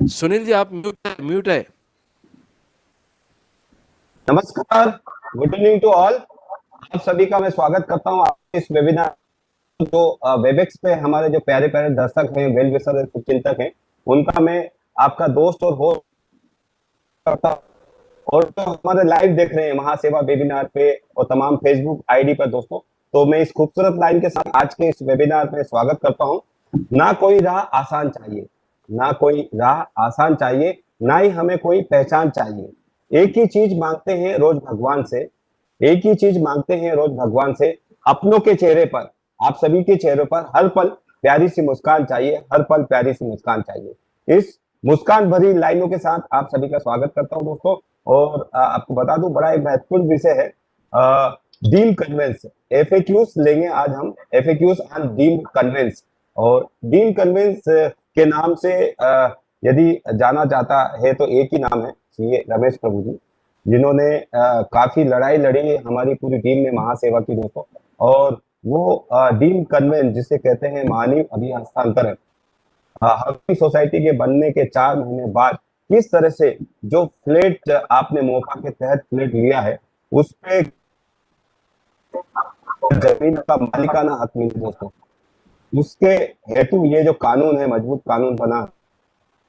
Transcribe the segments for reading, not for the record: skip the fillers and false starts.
सुनील जी, आप म्यूट है। नमस्कार। Good evening to all. आप सभी का मैं स्वागत करता हूं आपके इस वेबिनार। जो वेबएक्स पे हमारे जो प्यारे प्यारे दर्शक हैं, वेल विशर हैं, चिंतक हैं, उनका मैं आपका दोस्त और होस्ट करता हूं। और जो हमारे लाइव देख रहे हैं महासेवा वेबिनार पे और तमाम फेसबुक आईडी पर दोस्तों, तो मैं इस खूबसूरत लाइन के साथ आज के इस वेबिनार में स्वागत करता हूं। ना कोई राह आसान चाहिए, ना कोई राह आसान चाहिए, ना ही हमें कोई पहचान चाहिए। एक ही चीज मांगते हैं रोज भगवान से, एक ही चीज मांगते हैं रोज भगवान से, अपनों के चेहरे पर, आप सभी के चेहरे पर हर पल प्यारी सी मुस्कान चाहिए, हर पल प्यारी सी मुस्कान चाहिए। इस मुस्कान भरी लाइनों के साथ आप सभी का स्वागत करता हूं दोस्तों। और आपको बता दूं, बड़ा एक महत्वपूर्ण विषय है डीम कन्वेंस। एफएक्यूज लेंगे आज हम, एफएक्यूज ऑन डीम कन्वेंस। और डीम कन्वेंस के नाम से यदि जाना जाता है तो एक ही नाम है, सीए रमेश प्रभु जी, जिन्होंने काफी लड़ाई लड़ी हमारी पूरी टीम ने महासेवा की दोस्तों। और वो डीम कन्वेंस जिसे कहते हैं मानवीय अभी हस्तांतरण, हाउसिंग सोसाइटी के बनने के 4 महीने बाद किस तरह से जो फ्लैट आपने मोफा के तहत फ्लैट लिया है उस पे जमीन का मालिकाना हक मिले दोस्तों, उसके हेतु ये जो कानून है, मजबूत कानून बना है,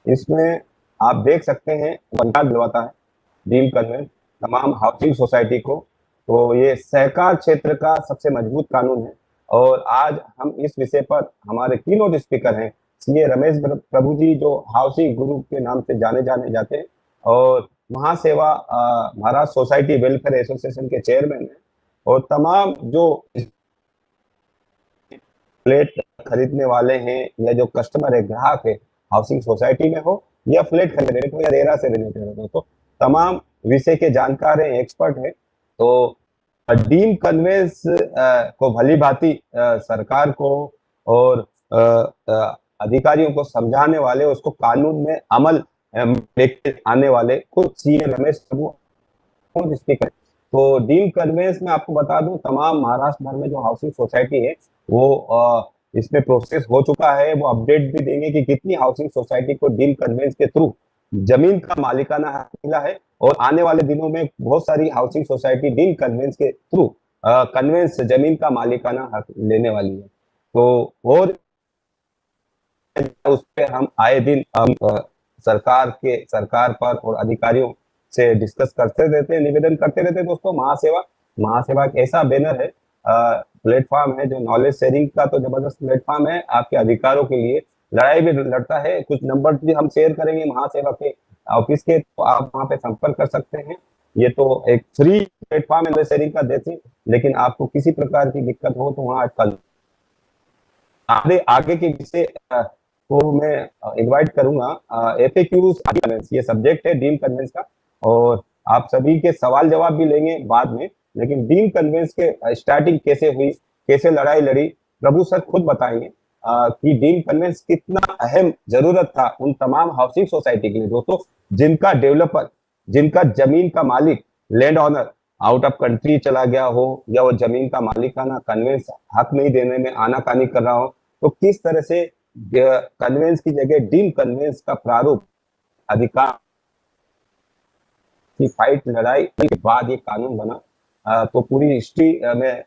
इसमें आप देख सकते हैं अधिकार दिलवाता है डीम कन्वेंस तमाम हाउसिंग सोसाइटी को। तो ये सहकार क्षेत्र का सबसे मजबूत कानून है। और आज हम इस विषय पर, हमारे कीनोट स्पीकर हैं सीए रमेश प्रभु जी, जो हाउसिंग गुरु के नाम से जाने जाने जाते हैं और महासेवा महाराज सोसाइटी वेलफेयर एसोसिएशन के चेयरमैन हैं। और तमाम जो फ्लैट खरीदने वाले हैं या जो कस्टमर है, ग्राहक है, हाउसिंग सोसाइटी में हो या फ्लैट खरीदने हो या रेरा से रिलेटेड हो, तो तमाम विषय के जानकार हैं, एक्सपर्ट हैं। तो डीम कन्वेंस को भली भांति सरकार को और अधिकारियों को समझाने वाले, उसको कानून में अमल लेके आने वाले खुद सीए रमेश प्रभु स्पीकर। तो डीम कन्वेंस में आपको बता दूं, तमाम महाराष्ट्र भर में जो हाउसिंग सोसाइटी है वो इसमें प्रोसेस हो चुका है। वो अपडेट भी देंगे कि कितनी हाउसिंग सोसाइटी को डीम कन्वेंस के थ्रू जमीन का मालिकाना हक मिला है। और आने वाले दिनों में बहुत सारी हाउसिंग सोसाइटी डीम कन्वेंस के थ्रू कन्वेंस जमीन का मालिकाना हक लेने वाली है। तो और उस पर हम आए दिन हम सरकार पर और अधिकारियों से डिस्कस करते रहते हैं, निवेदन करते रहते हैं दोस्तों। महासेवा महासेवा एक ऐसा बैनर है, प्लेटफॉर्म है, जो नॉलेज शेयरिंग का तो जबरदस्त प्लेटफॉर्म है, आपके अधिकारों के लिए लड़ाई भी लड़ता है। कुछ नंबर भी हम शेयर करेंगे महासेवा के ऑफिस के, तो आप वहां पे संपर्क कर सकते हैं। ये तो एक फ्री प्लेटफॉर्म है नॉलेज शेयरिंग का देते, लेकिन आपको किसी प्रकार की दिक्कत हो तो वहां आजकल आगे आगे के विषय को मैं इनवाइट करूंगा। एफएक्यूज ये सब्जेक्ट है डीम कन्वेंस का, और आप सभी के सवाल जवाब भी लेंगे बाद में। लेकिन डीम कन्वेंस के स्टार्टिंग कैसे हुई, कैसे लड़ाई लड़ी, प्रभु सर खुद बताएंगे कि डीम कन्वेंस कितना अहम जरूरत था उन तमाम हाउसिंग सोसाइटी के लिए दोस्तों, जिनका डेवलपर, जिनका जमीन का मालिक, land owner out of country चला गया हो, या वो जमीन का मालिकाना कन्वेंस हक नहीं देने में आनाकानी कर रहा हो, तो किस तरह से कन्वेंस की जगह डीम कन्वेंस का प्रारूप अधिकार की फाइट लड़ाई के बाद ये कानून बना। तो पूरी हिस्ट्री में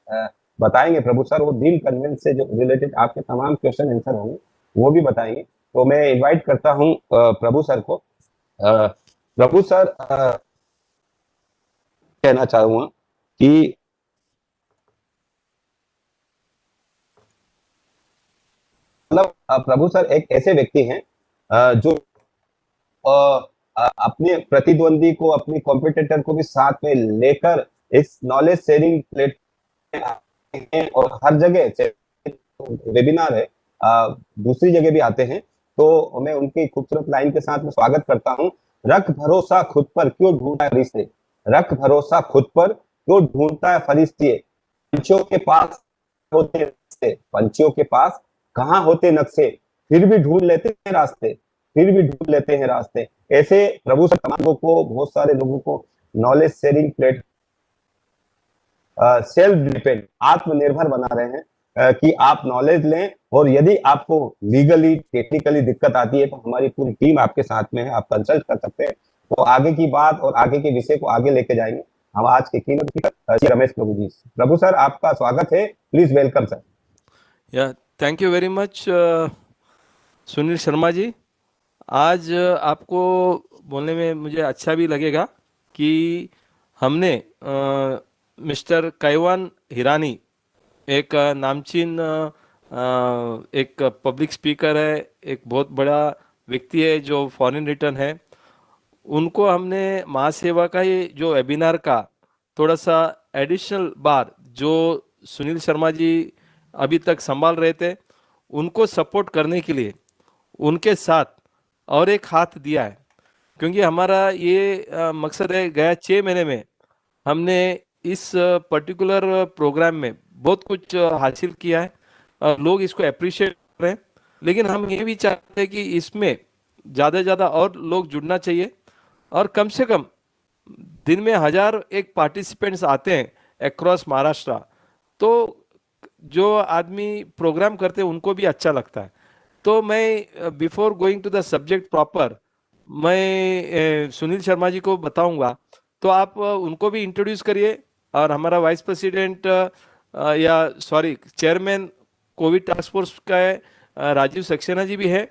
बताएंगे प्रभु सर। वो डीम कन्वेंस से जो रिलेटेड आपके तमाम क्वेश्चन आंसर होंगे वो भी बताएंगे। तो मैं इनवाइट करता हूं प्रभु सर को। प्रभु सर, कहना चाहूंगा कि मतलब प्रभु सर एक ऐसे व्यक्ति हैं जो अपने प्रतिद्वंदी को, अपने कॉम्पिटिटर को भी साथ में लेकर इस नॉलेज शेयरिंग प्लेटफॉर्म हैं, और हर जगह वेबिनार है, दूसरी जगह भी आते हैं। तो मैं उनकी खूबसूरत लाइन के साथ में स्वागत करता हूं। रख भरोसा खुद पर, क्यों ढूंढता है फरिश्ते, रख भरोसा खुद पर, क्यों ढूंढता है फरिश्ते, पंछियों के पास होते नक्शे, पंछियों के पास कहाँ होते नक्शे, फिर भी ढूंढ लेते हैं रास्ते, फिर भी ढूंढ लेते हैं रास्ते। ऐसे प्रभु सर तमाम लोगों को, बहुत सारे लोगों को knowledge sharing plate self depend, आत्मनिर्भर बना रहे हैं। कि आप नॉलेज लें, और यदि आपको लीगली टेक्निकली दिक्कत आती है तो हमारी पूरी टीम आपके साथ में है, आप कंसल्ट कर सकते हैं। तो आगे की बात और आगे के विषय को आगे लेके जाएंगे हम आज के keynote speaker Shri Ramesh Prabhu ji. Prabhu sir, आपका स्वागत है, please welcome sir. Yeah thank you very much Sunil Sharma ji. आज आपको बोलने में मुझे अच्छा भी लगेगा कि हमने मिस्टर कैवान हिरानी, एक नामचीन एक पब्लिक स्पीकर है, एक बहुत बड़ा व्यक्ति है जो फॉरेन रिटर्न है, उनको हमने महासेवा का ये जो वेबिनार का थोड़ा सा एडिशनल बार जो सुनील शर्मा जी अभी तक संभाल रहे थे उनको सपोर्ट करने के लिए उनके साथ और एक हाथ दिया है। क्योंकि हमारा ये मकसद है, गया 6 महीने में हमने इस पर्टिकुलर प्रोग्राम में बहुत कुछ हासिल किया है। लोग इसको अप्रिशिएट कर रहे हैं, लेकिन हम ये भी चाहते हैं कि इसमें ज़्यादा से ज़्यादा और लोग जुड़ना चाहिए, और कम से कम दिन में 1001 पार्टिसिपेंट्स आते हैं अक्रॉस महाराष्ट्र, तो जो आदमी प्रोग्राम करते हैं उनको भी अच्छा लगता है। तो मैं before going to the subject proper, मैं सुनील शर्मा जी को बताऊंगा, तो आप उनको भी इंट्रोड्यूस करिए। और हमारा वाइस प्रेसिडेंट या sorry chairman Covid task force का है, राजीव सक्सेना जी भी है,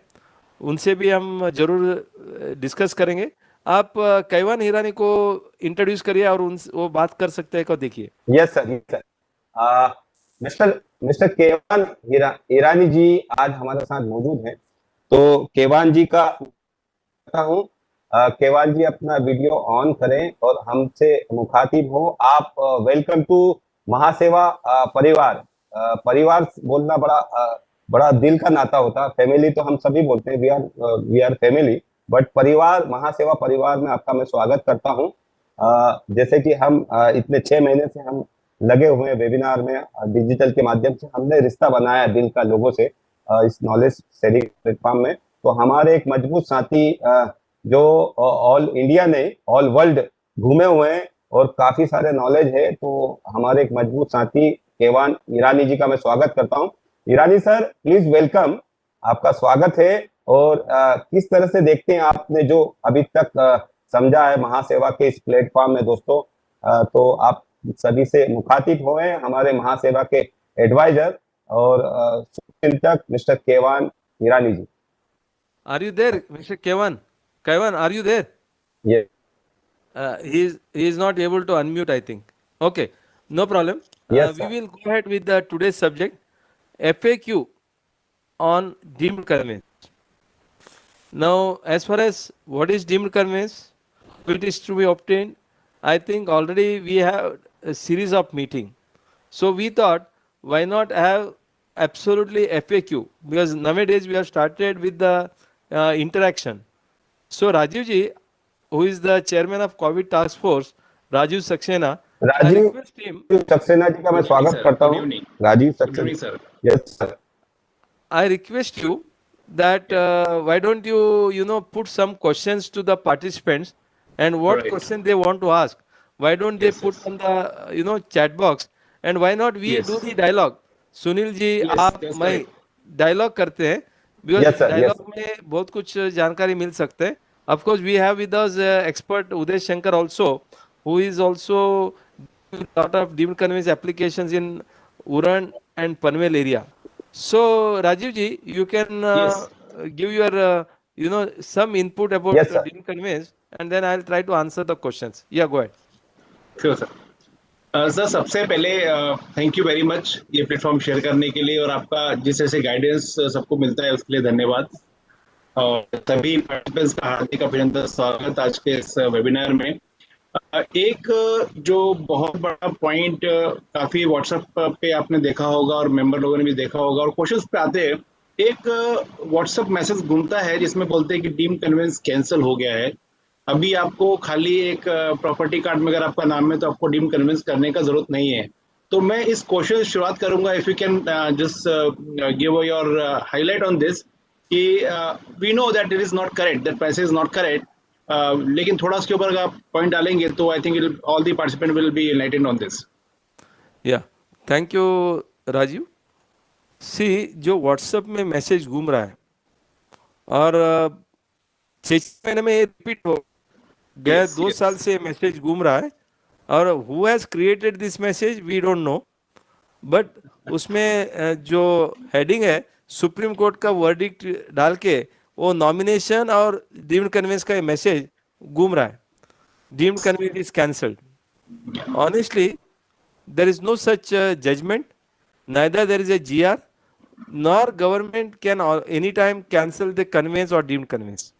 उनसे भी हम जरूर डिस्कस करेंगे। आप कैवान हिरानी को इंट्रोड्यूस करिए और उन वो बात कर सकते हैं, को देखिए। Yes sir, yes sir. Mister mister Kevan Irani ji आज हमारे साथ मौजूद हैं। तो केवान जी का कहता हूँ, केवान जी अपना वीडियो ऑन करें और हमसे मुखातिब हो। आप वेलकम टू महासेवा परिवार। परिवार बोलना बड़ा दिल का नाता होता है। फैमिली तो हम सभी बोलते हैं, वी आर फैमिली, बट परिवार, महासेवा परिवार में आपका मैं स्वागत करता हूँ। जैसे कि हम इतने 6 महीने से हम लगे हुए हैं वेबिनार में, डिजिटल के माध्यम से हमने रिश्ता बनाया दिल का लोगों से इस नॉलेज शेयरिंग प्लेटफॉर्म में। तो हमारे एक मजबूत साथी जो ऑल इंडिया नहीं ऑल वर्ल्ड घूमे हुए हैं और काफी सारे नॉलेज है, तो हमारे एक मजबूत साथी केवान ईरानी जी का मैं स्वागत करता हूं। ईरानी सर, प्लीज वेलकम, आपका स्वागत है। और किस तरह से देखते हैं आपने जो अभी तक समझा है महासेवा के इस प्लेटफॉर्म में दोस्तों, तो आप सभी से मुखातिब हुए हमारे महासेवा के एडवाइजर और चिंतक mister Kevan Irani ji. Are you there, Mr. Kevan? Kevan, are you there? ये He is not able to unmute, I think. Okay, no problem. Yes, We sir. will go ahead with the today's subject, FAQ on deemed conveyance. Now, as far as what is deemed conveyance, it is to be obtained, I think already we have a series of meeting. So we thought, why not have absolutely FAQ? Because nowadays we have started with the interaction. So Rajiv ji, who is the chairman of COVID task force, Rajiv Saxena, I Rajiv request him, Saxena ji का मैं Good evening, स्वागत sir. करता Good हूँ। evening. Rajeev Good evening, Saxena, sir. Yes sir. I request you that why don't you put some questions to the participants, and what Right. question they want to ask, why don't they Yes, put yes. on the chat box, and why not we Yes. do the dialogue? Sunil ji, Yes, आप that's मैं correct. dialogue करते हैं, because yes sir, yes dialogue में बहुत कुछ जानकारी मिल सकते हैं. Of course, we have with us expert Uday Shankar also, who is also doing a lot of deemed conveyance applications in Uran and Panvel area. So Rajiv ji, you can Yes. give your some input about yes sir. deemed conveyance, and then I'll try to answer the questions. Yeah, go ahead. Sure, sir. Sir सबसे पहले thank you very much ये platform share करने के लिए, और आपका जिस तरह से गाइडेंस सबको मिलता है उसके लिए धन्यवाद। और सभी पार्टिसिपेंट्स का हार्दिक अभिनंदन, स्वागत आज के इस वेबिनार में। एक जो बहुत बड़ा पॉइंट काफी व्हाट्सएप पे आपने देखा होगा और मेंबर लोगों ने भी देखा होगा, और क्वेश्चंस पे आते हैं, एक व्हाट्सएप मैसेज घूमता है जिसमें बोलते हैं कि डीम कन्वेंस कैंसिल हो गया है। अभी आपको खाली एक प्रॉपर्टी कार्ड में अगर आपका नाम है तो आपको डीम कन्वेंस करने का जरूरत नहीं है। तो मैं इस क्वेश्चन से शुरुआत करूंगा, if you can just give your highlight on this कि we know that it is not correct, that passage is not correct, लेकिन थोड़ा उसके ऊपर आप पॉइंट डालेंगे तो I think all the participant will be enlightened on this. Yeah, thank you, Rajiv. See, जो WhatsApp में मैसेज घूम रहा है और 6 महीने में ये रिपीट हो गया, यस, 2 साल यस। से मैसेज घूम रहा है, और who has created this message we don't know, but उसमें जो हेडिंग है सुप्रीम कोर्ट का वर्डिक्ट डाल के वो नॉमिनेशन और डीम्ड कन्वेंस का मैसेज घूम रहा है, deemed conveyance is cancelled. Honestly there is no such judgment, neither there is a GR, nor government can anytime cancel the conveyance or deemed conveyance।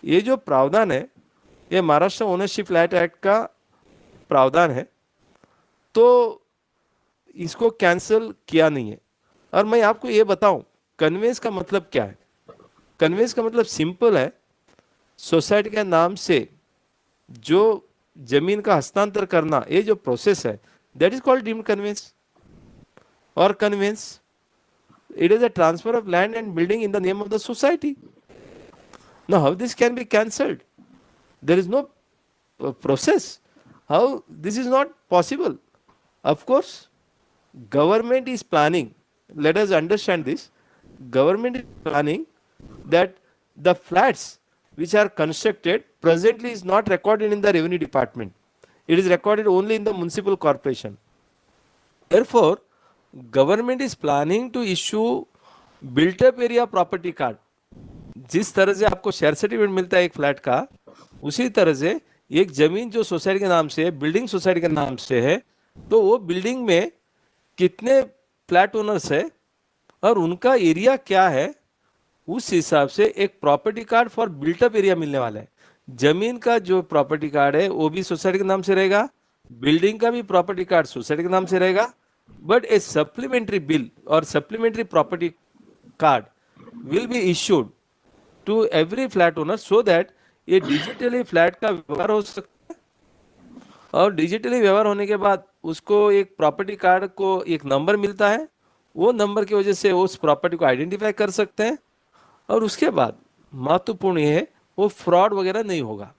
ये जो प्रावधान है ये महाराष्ट्र ओनरशिप फ्लैट एक्ट का प्रावधान है, तो इसको कैंसिल किया नहीं है। और मैं आपको ये बताऊं कन्वेंस का मतलब क्या है। कन्वेंस का मतलब सिंपल है, सोसाइटी के नाम से जो जमीन का हस्तांतर करना, ये जो प्रोसेस है that is called deemed conveyance और conveyance. It is a transfer of land and building in the name of the society. Now, how this can be cancelled? There is no process. How this is not possible? Of course, government is planning. Let us understand this. Government is planning that the flats which are constructed presently is not recorded in the revenue department. It is recorded only in the municipal corporation. Therefore, government is planning to issue built up area property card। जिस तरह से आपको share certificate मिलता है एक flat का, उसी तरह से एक जमीन जो सोसाइटी के नाम से है, बिल्डिंग सोसाइटी के नाम से है, तो वो बिल्डिंग में कितने फ्लैट ओनर्स है और उनका एरिया क्या है, उस हिसाब से एक property card for built up area मिलने वाला है। जमीन का जो प्रॉपर्टी कार्ड है वो भी सोसाइटी के नाम से रहेगा, बिल्डिंग का भी प्रॉपर्टी कार्ड सोसाइटी के नाम से रहेगा, बट ए सप्लीमेंट्री बिल और supplementary property card will be issued to every flat owner, so that ये डिजिटली फ्लैट का व्यवहार हो सकता है। और डिजिटली व्यवहार होने के बाद उसको एक प्रॉपर्टी कार्ड को एक नंबर मिलता है, वो नंबर की वजह से उस प्रॉपर्टी को आइडेंटिफाई कर सकते हैं, और उसके बाद महत्वपूर्ण ये है वो फ्रॉड वगैरह नहीं होगा।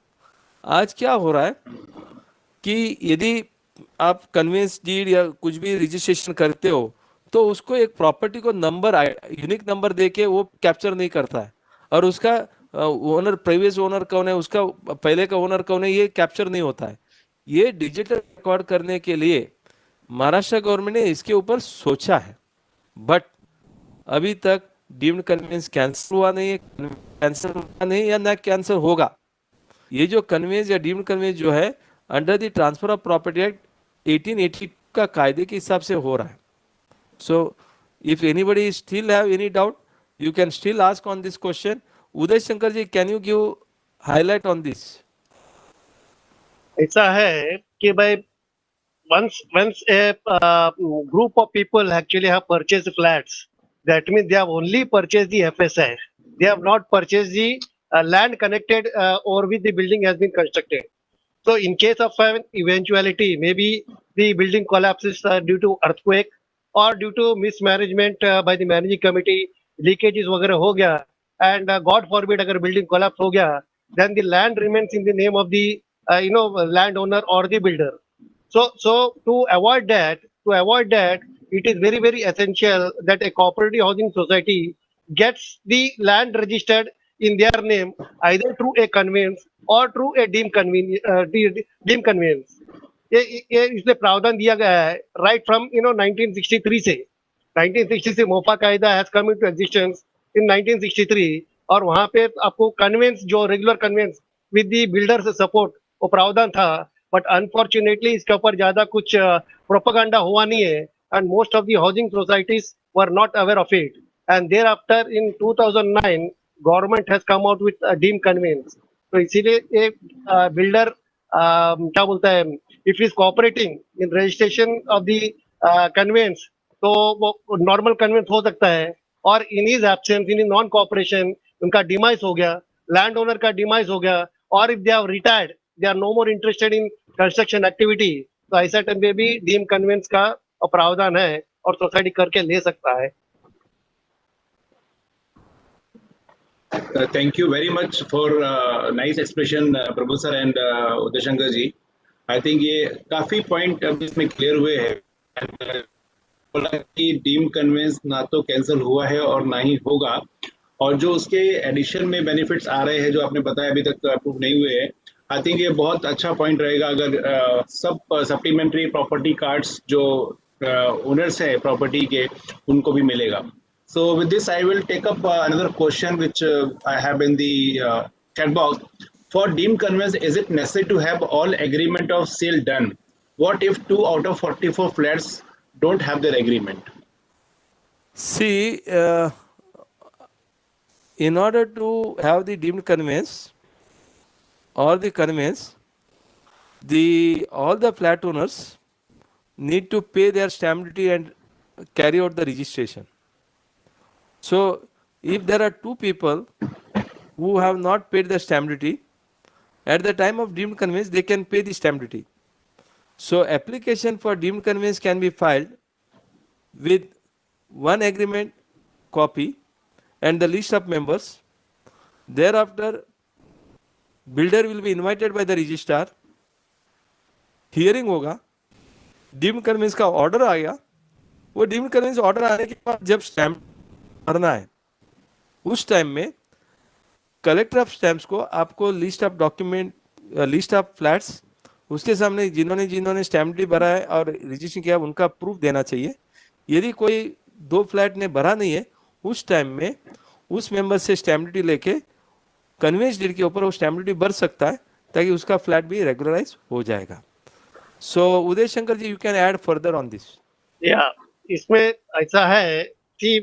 आज क्या हो रहा है कि यदि आप कन्वेंस डीड या कुछ भी रजिस्ट्रेशन करते हो तो उसको एक प्रॉपर्टी को नंबर, यूनिक नंबर देके वो कैप्चर नहीं करता है, और उसका ओनर, प्रीवियस ओनर कौन है, उसका पहले का ओनर कौन है, ये कैप्चर नहीं होता है। ये डिजिटल रिकॉर्ड करने के लिए महाराष्ट्र गवर्नमेंट ने इसके ऊपर सोचा है, बट अभी तक डीम्ड कन्वेंस कैंसिल हुआ नहीं है, कैंसिल हुआ नहीं या ना कैंसिल होगा। ये जो कन्वेंस या डीम्ड कन्वेंस जो है under the transfer of property act 1882 का कायदे के हिसाब से हो रहा है। So if anybody still have any doubt you can still ask on this question. Uday Shankar ji, can you give highlight on this? ऐसा है कि भाई once a group of people actually have purchased flats, that means they have only purchased the FSI. They have not purchased the land connected or with the building has been constructed. So in case of an eventuality, maybe the building collapses due to earthquake or due to mismanagement by the managing committee, leakages वगैरह हो गया, and God forbid अगर building collapse हो गया, then the land remains in the name of the landowner or the builder. So to avoid that, it is very, very essential that a cooperative housing society gets the land registered in their name either through a conveyance or through a deemed conveyance. ये इसलिए प्रावधान दिया गया है right from 1963 से। 1960 से मोफा कायदा has come into existence in 1963, और वहां पे आपको कन्वेंस, जो regular conveyance with the builders support, वो प्रावधान था। बट अनफॉर्चुनेटली इसके ऊपर ज्यादा कुछ प्रोपेगेंडा हुआ नहीं है, and most of the housing societies were not aware of it, and thereafter in 2009 government has come out with deemed conveyance. तो इसीलिए ये बिल्डर क्या बोलता है, if he's cooperating in registration of the conveyance, तो वो normal conveyance हो सकता है, और in his absence, in non cooperation, उनका डिमाइस हो गया, लैंड ओनर का डिमाइस हो गया, और if they have retired, they are no more interested in construction activity, तो ऐसा टाइम पे भी डीम कन्वेंस का प्रावधान है और सोसाइटी करके ले सकता है। Thank you very much for nice explanation, Prabhu sir and Uday Shankar ji. I think ये काफी पॉइंट अब इसमें क्लियर हुए हैं। बोला कि डीम कन्वेंस ना तो कैंसिल हुआ है और ना ही होगा, और जो उसके एडिशन में बेनिफिट्स आ रहे हैं जो आपने बताया अभी तक अप्रूव नहीं हुए हैं, आई थिंक ये बहुत अच्छा पॉइंट रहेगा अगर सब सप्लीमेंट्री प्रॉपर्टी कार्ड्स जो ओनर्स है प्रॉपर्टी के उनको भी मिलेगा. So with this, I will take up another question which I have in the chat box. For deemed conveyance, is it necessary to have all agreement of sale done? What if 2 out of 44 flats don't have their agreement? See, in order to have the deemed conveyance or the conveyance, all the flat owners need to pay their stamp duty and carry out the registration. So, if there are two people who have not paid the stamp duty, at the time of deemed conveyance, they can pay the stamp duty. So, application for deemed conveyance can be filed with one agreement copy and the list of members. Thereafter, builder will be invited by the registrar. Hearing होगा, deemed conveyance का order आएगा. वो deemed conveyance order आने के बाद जब stamp भरना है, उस टाइम में कलेक्टर ऑफ स्टैम्प्स को आपको list of document, list of flats, उसके सामने जिन्होंने स्टैम्प ड्यूटी भरा है और रजिस्ट्रेशन किया उनका प्रूफ देना चाहिए. यदि कोई 2 फ्लैट ने भरा नहीं है, उस टाइम में उस मेंबर से स्टैम्प ड्यूटी लेके कन्वेंस डीड के ऊपर वो स्टैम्प ड्यूटी भर सकता है ताकि उसका फ्लैट भी रेगुलराइज हो जाएगा. So Uday Shankar ji, you can add further on this. या इसमें ऐसा है कि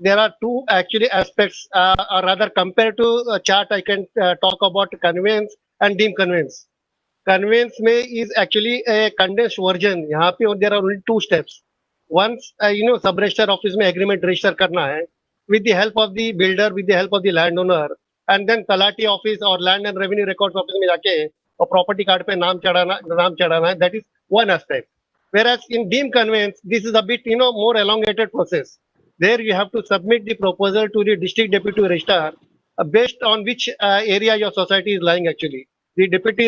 there are two actually aspects, or rather compared to chart I can talk about conveyance and deemed conveyance. Conveyance में is actually a condensed version. यहाँ पे there are only 2 steps. Once sub register office में agreement register करना है with the help of the builder, with the help of the landowner, and then talati office और land and revenue records office में जाके और property card पे नाम चढ़ाना है. That is one aspect. Whereas in deemed conveyance, this is a bit more elongated process. There you have to submit the proposal to the district deputy registrar based on which area your society is lying actually. The deputy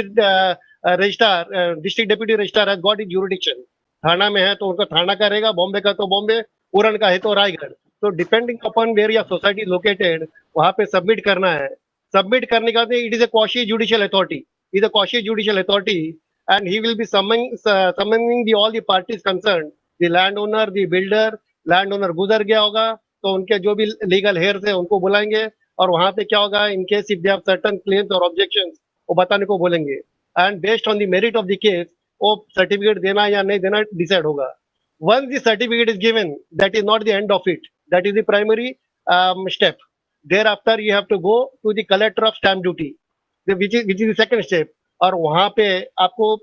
registrar, district deputy registrar has got the jurisdiction. थाना में है तो उनका थाना का रहेगा, बॉम्बे का तो बॉम्बे, उरण का है तो रायगढ़. तो depending upon where your society located, वहां पे सबमिट करना है. सबमिट करने का it is a quasi judicial authority, is a quasi judicial authority, and he will be summoning the all the parties concerned, the landowner, the builder. Land owner गुजर गया होगा तो उनके जो भी लीगल हेयर्स है उनको बुलाएंगे और वहां पे क्या होगा, in case if they have certain claims और ऑब्जेक्शंस वो बताने को बोलेंगे, and based on the merit of the case वो सर्टिफिकेट देना या नहीं देना डिसाइड होगा. Once the certificate is given, that is not the end of it, that is the primary step. Thereafter you have to go to the collector of stamp duty, which is the second step. और वहां पे आपको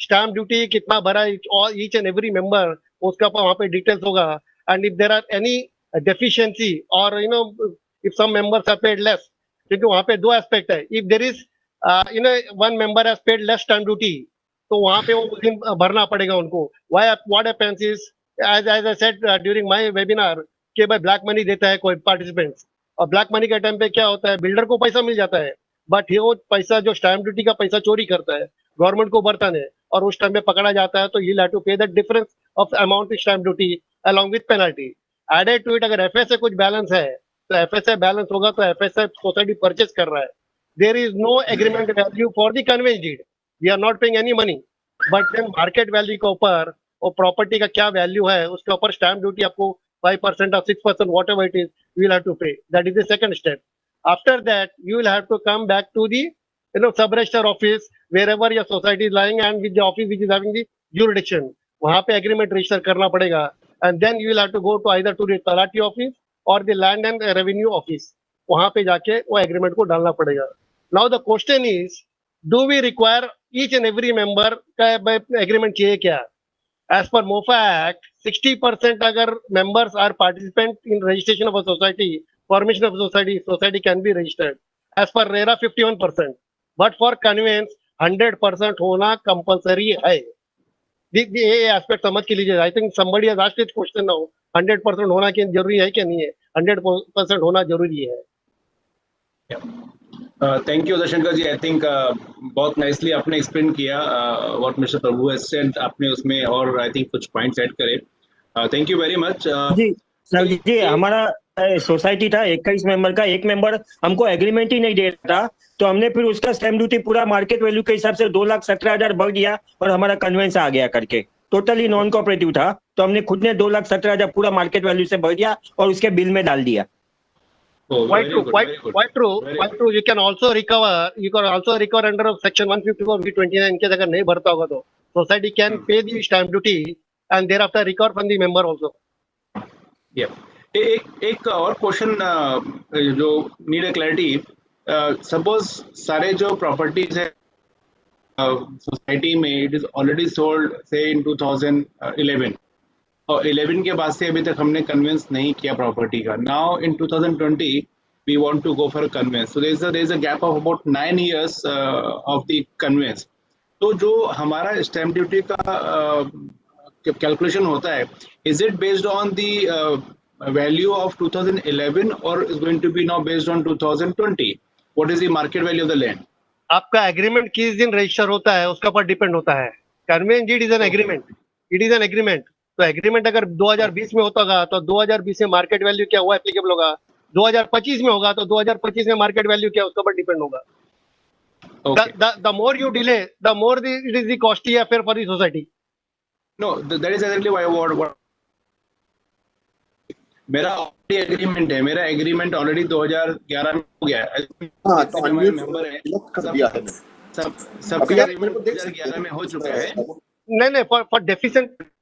stamp duty कितना भरा each and every member, उसका वहां पे details होगा. And if there are any deficiency और if some members have paid less, क्योंकि वहां पे 2 एस्पेक्ट है. If there is one member has paid less stamp duty तो वहां पे वो उस दिन भरना पड़ेगा उनको. What happens is, as I said during my webinar, कि भाई ब्लैक मनी देता है कोई पार्टिसिपेंट्स, और ब्लैक मनी के टाइम पे क्या होता है, बिल्डर को पैसा मिल जाता है, बट वो पैसा जो स्टैम्प ड्यूटी का पैसा चोरी करता है, गवर्नमेंट को भरता है और उस टाइम पे पकड़ा जाता है तो यू हैव टू पे the difference of amount stamp duty along with penalty. Added to it, अगर FSA कुछ बैलेंस है तो FSA बैलेंस होगा तो FSA सोसाइटी परचेज कर रहा है. There is no agreement value for the conveyance deed. We are not paying any money. But then market value के ऊपर और प्रॉपर्टी का क्या वैल्यू है उसके ऊपर स्टैम्प ड्यूटी आपको 5% or 6% whatever it is you will have to pay. That is the second step. After that you will have to come back to the sub register office wherever your society is lying and with the office which is having the jurisdiction. वहां पे agreement register करना पड़ेगा. And then you will have to go to either to the talati office or the land and revenue office. वहां पे जाके वो agreement को डालना पड़ेगा. Now the question is, do we require each and every member का agreement चाहिए क्या? As per MOFA Act, 60% अगर members are participant in registration of a society, formation of a society, society can be registered. As per RERA 51%. But for conveyance 100% होना compulsory है. ये aspect समझ के लीजिए. I think somebody has asked this question now. 100% होना क्या जरूरी है क्या नहीं है? 100% होना जरूरी है. Thank you Shankar ji. I think बहुत नाइसली आपने एक्सप्लेन किया what mister Prabhu has said. आपने उसमें और आई थिंक कुछ पॉइंट्स ऐड करे. Thank you very much. जी सर जी, हमारा सोसाइटी था 21 मेंबर का, एक मेंबर हमको एग्रीमेंट ही नहीं दे रहा था, तो हमने फिर उसका स्टैम्प ड्यूटी पूरा मार्केट वैल्यू के हिसाब से 2,17,000 भर दिया और हमारा कन्वेंस आ गया करके। टोटली नॉन कोऑपरेटिव था, तो हमने खुद ने 2,17,000 पूरा मार्केट वैल्यू से भर दिया और उसके बिल में डाल दिया। Quite true, quite true, quite true. You can also recover under section 154 V29 in case अगर नहीं भरता होगा तो society can pay the stamp duty and thereafter recover from the member also. एक और क्वेश्चन जो नीड ए क्लैरिटी। सपोज सारे जो प्रॉपर्टीज है सोसाइटी में, इट इज ऑलरेडी सोल्ड से इन 2011 और 11 के बाद से अभी तक हमने कन्वेंस नहीं किया प्रॉपर्टी का। Now in 2020 we want to go for conveyance, so there is a gap of about 9 years of the conveyance. तो जो हमारा स्टैम्प ड्यूटी का कैलकुलेशन होता है, is it based on the value of 2011 or is going to be now based on 2020? What is the market value of the land? आपका agreement किस दिन register होता है उसका पर डिपेंड होता है। Conveyance deed is an agreement, it is an agreement. तो एग्रीमेंट अगर 2020 में होता होगा तो 2020 में मार्केट वैल्यू क्या हुआ एप्लीकेबल होगा, 2025 में होगा तो 2025 में मार्केट वैल्यू क्या उसका पर डिपेंड होगा। Okay. The more you delay, the more it is the costly affair for the society. No, that is exactly why what मेरा एग्रीमेंट है, मेरा एग्रीमेंट ऑलरेडी 2011 में हो गया है। हाँ, तो हमारे मेंबर है, कर दिया है सबका एग्रीमेंट 2011 में हो चुका है। नहीं,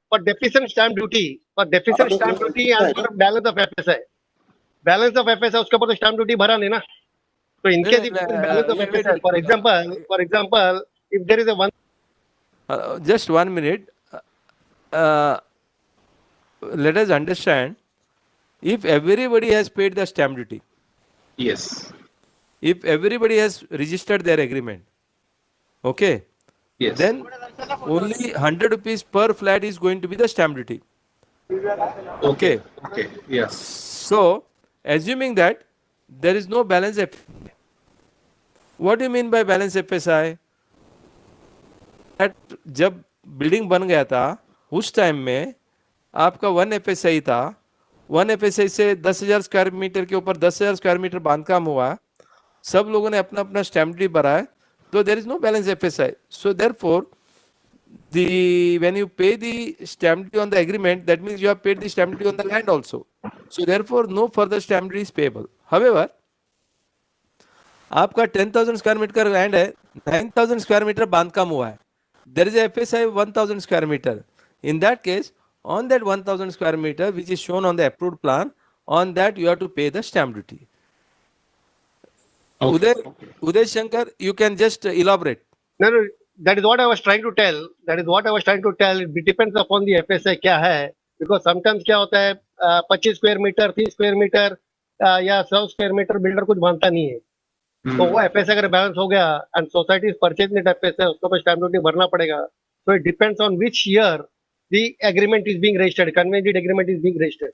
for deficient stamp duty, and for balance of FSI उसके ऊपर तो स्टैम्प ड्यूटी भरा नहीं ना। तो इनके balance of FSI, for example if there is a one just 1 minute, let us understand, if everybody has paid the stamp duty, Yes. if everybody has registered their agreement, okay, Yes. then only 100 rupees per flat is going to be the stamp duty. Okay. Okay. Yeah. So, assuming that there is no balance FSI, what do you mean by balance FSI? That जब building बन गया था उस time में आपका 1 FSI था, 1 FSI से 10,000 square metre के ऊपर 10,000 स्क्वायर मीटर बांधकाम हुआ, सब लोगों ने अपना अपना स्टैम्प ड्यूटी भरा है, तो there is no balance FSI. So therefore, when you pay the stamp duty on the agreement, that means you have paid the stamp duty on the land also. So therefore, no further stamp duty is payable. However, आपका 10,000 square metre का land है, 9,000 square metre बांधकाम हुआ है, there is a FSI 1,000 square meter. In that case, on that 1,000 square meter which is shown on the approved plan, on that you have to pay the stamp duty. Okay. Uday Shankar, you can just elaborate. No, that is what I was trying to tell. It depends upon the FSI क्या है, because sometimes क्या होता है 25 square metre 30 square metre या 100 square metre builder कुछ मानता नहीं है। तो वो FSI अगर बैलेंस हो गया and society purchase net FSI उसको पर स्टैम्प ड्यूटी भरना पड़ेगा। So it depends on which year the agreement is being registered, conveyed agreement is being registered.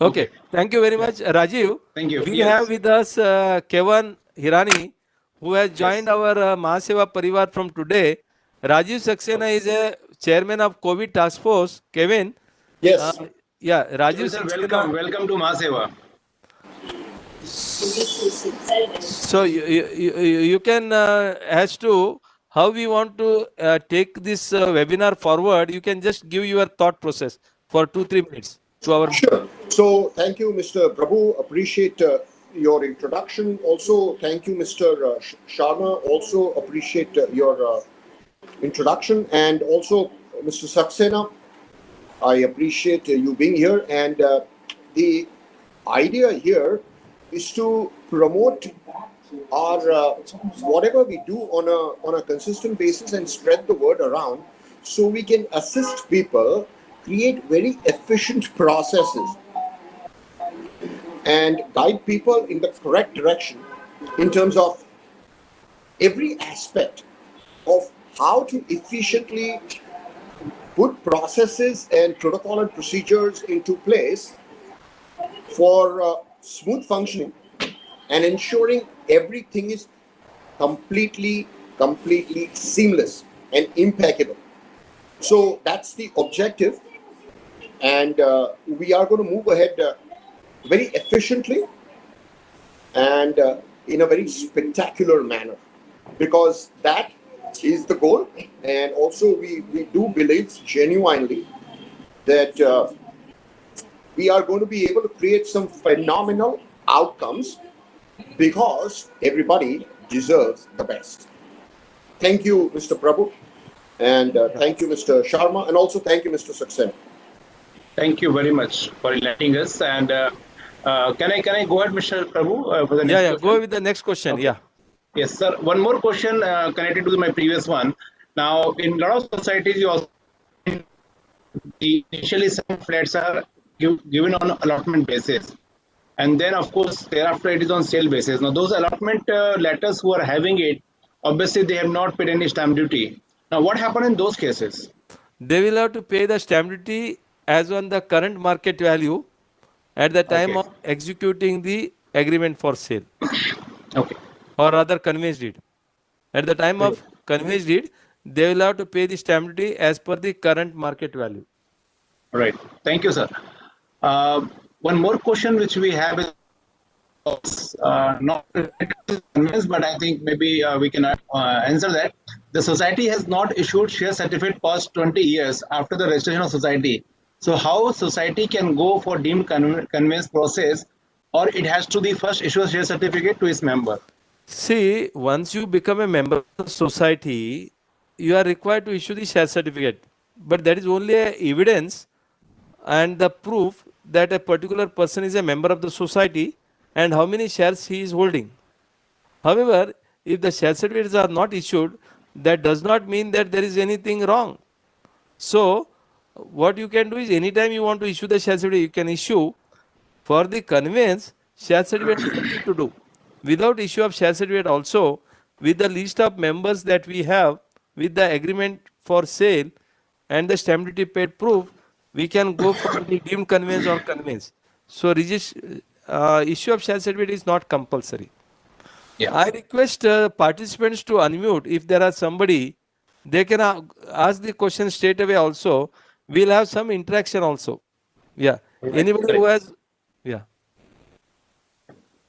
Okay. Thank you very much, Rajiv. Thank you. We Yes. have with us Kevan Hirani, who has joined our Mahaseva Parivar from today. Rajiv Saxena is a chairman of COVID task force. Kevin. Yes. Yeah, Rajiv Sir, Saxena. welcome to Mahaseva. So you can as to how we want to take this webinar forward, you can just give your thought process for 2-3 minutes to our. Sure. So thank you, Mr. Prabhu. Appreciate your introduction. Also, thank you, Mr. Sharma. Also appreciate your introduction. And also, Mr. Saxena, I appreciate you being here. And the idea here is to promote our whatever we do on a consistent basis and spread the word around, so we can assist people create very efficient processes and guide people in the correct direction in terms of every aspect of how to efficiently put processes and protocol and procedures into place for smooth functioning and ensuring everything is completely seamless and impeccable. So that's the objective. and we are going to move ahead very efficiently and in a very spectacular manner, because that is the goal. And also we do believe genuinely that we are going to be able to create some phenomenal outcomes, because everybody deserves the best. Thank you, Mr. Prabhu, and thank you, Mr. Sharma, and also thank you, Mr. Saxena. Thank you very much for enlightening us. And can I go ahead, Mr. Prabhu, for the next Yeah, question? go with the next question. Okay. Yeah. Yes, sir. One more question connected to my previous one. Now, in a lot of societies, you also initially some flats are given on allotment basis, and then of course thereafter it is on sale basis. Now, those allotment letters who are having it, obviously they have not paid any stamp duty. Now, what happened in those cases? They will have to pay the stamp duty as on the current market value at the time Okay. of executing the agreement for sale, Okay. or rather conveyance deed. At the time of conveyance deed, they will have to pay the stamp duty as per the current market value. Right. Thank you, sir. One more question which we have is not convinced, but I think maybe we can answer that. The society has not issued share certificate past 20 years after the registration of society. So how society can go for deemed conveyance process, or it has to be first issue a share certificate to its member? See, once you become a member of the society, you are required to issue the share certificate. But that is only a evidence and the proof that a particular person is a member of the society and how many shares he is holding. However, if the share certificates are not issued, that does not mean that there is anything wrong. So, what you can do is anytime you want to issue the share certificate, you can issue. For the conveyance, share certificate has nothing to do. Without issue of share certificate also, with the list of members that we have, with the agreement for sale and the stamp duty paid proof, we can go for the deemed conveyance or conveyance. So, issue of share certificate is not compulsory. Yeah. I request participants to unmute. If there are somebody, they can ask the question straight away also. We'll have some interaction also. Yeah. Anybody who has, yeah.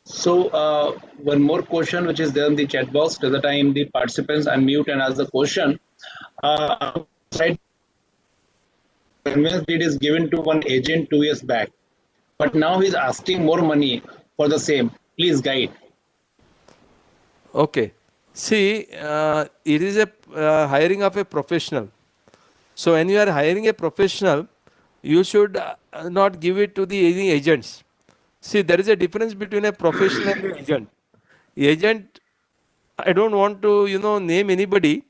So one more question which is there in the chat box. Till the time the participants unmute and ask the question, right? Conveyance deed is given to one agent 2 years back, but now he's asking more money for the same. Please guide. Okay. See, it is a hiring of a professional. So when you are hiring a professional, you should not give it to the any agents. See, there is a difference between a professional and an agent. Agent, I don't want to, name anybody,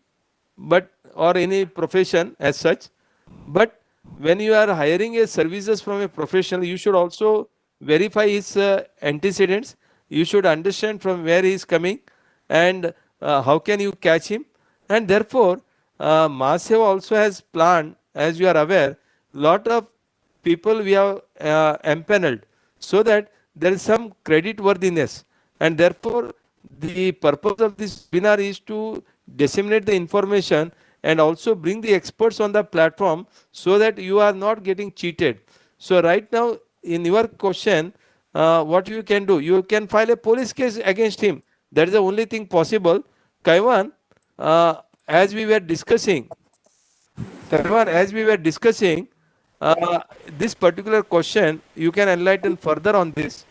but or any profession as such. But when you are hiring a services from a professional, you should also verify his antecedents. You should understand from where he is coming and how can you catch him. And therefore, Mahaseva also has planned, as you are aware, lot of people we have empaneled so that there is some credit worthiness, and therefore the purpose of this webinar is to disseminate the information and also bring the experts on the platform so that you are not getting cheated. So right now in your question, what you can do, you can file a police case against him. That is the only thing possible. Kaiwan, as we were discussing, this particular question, you can enlighten further on this.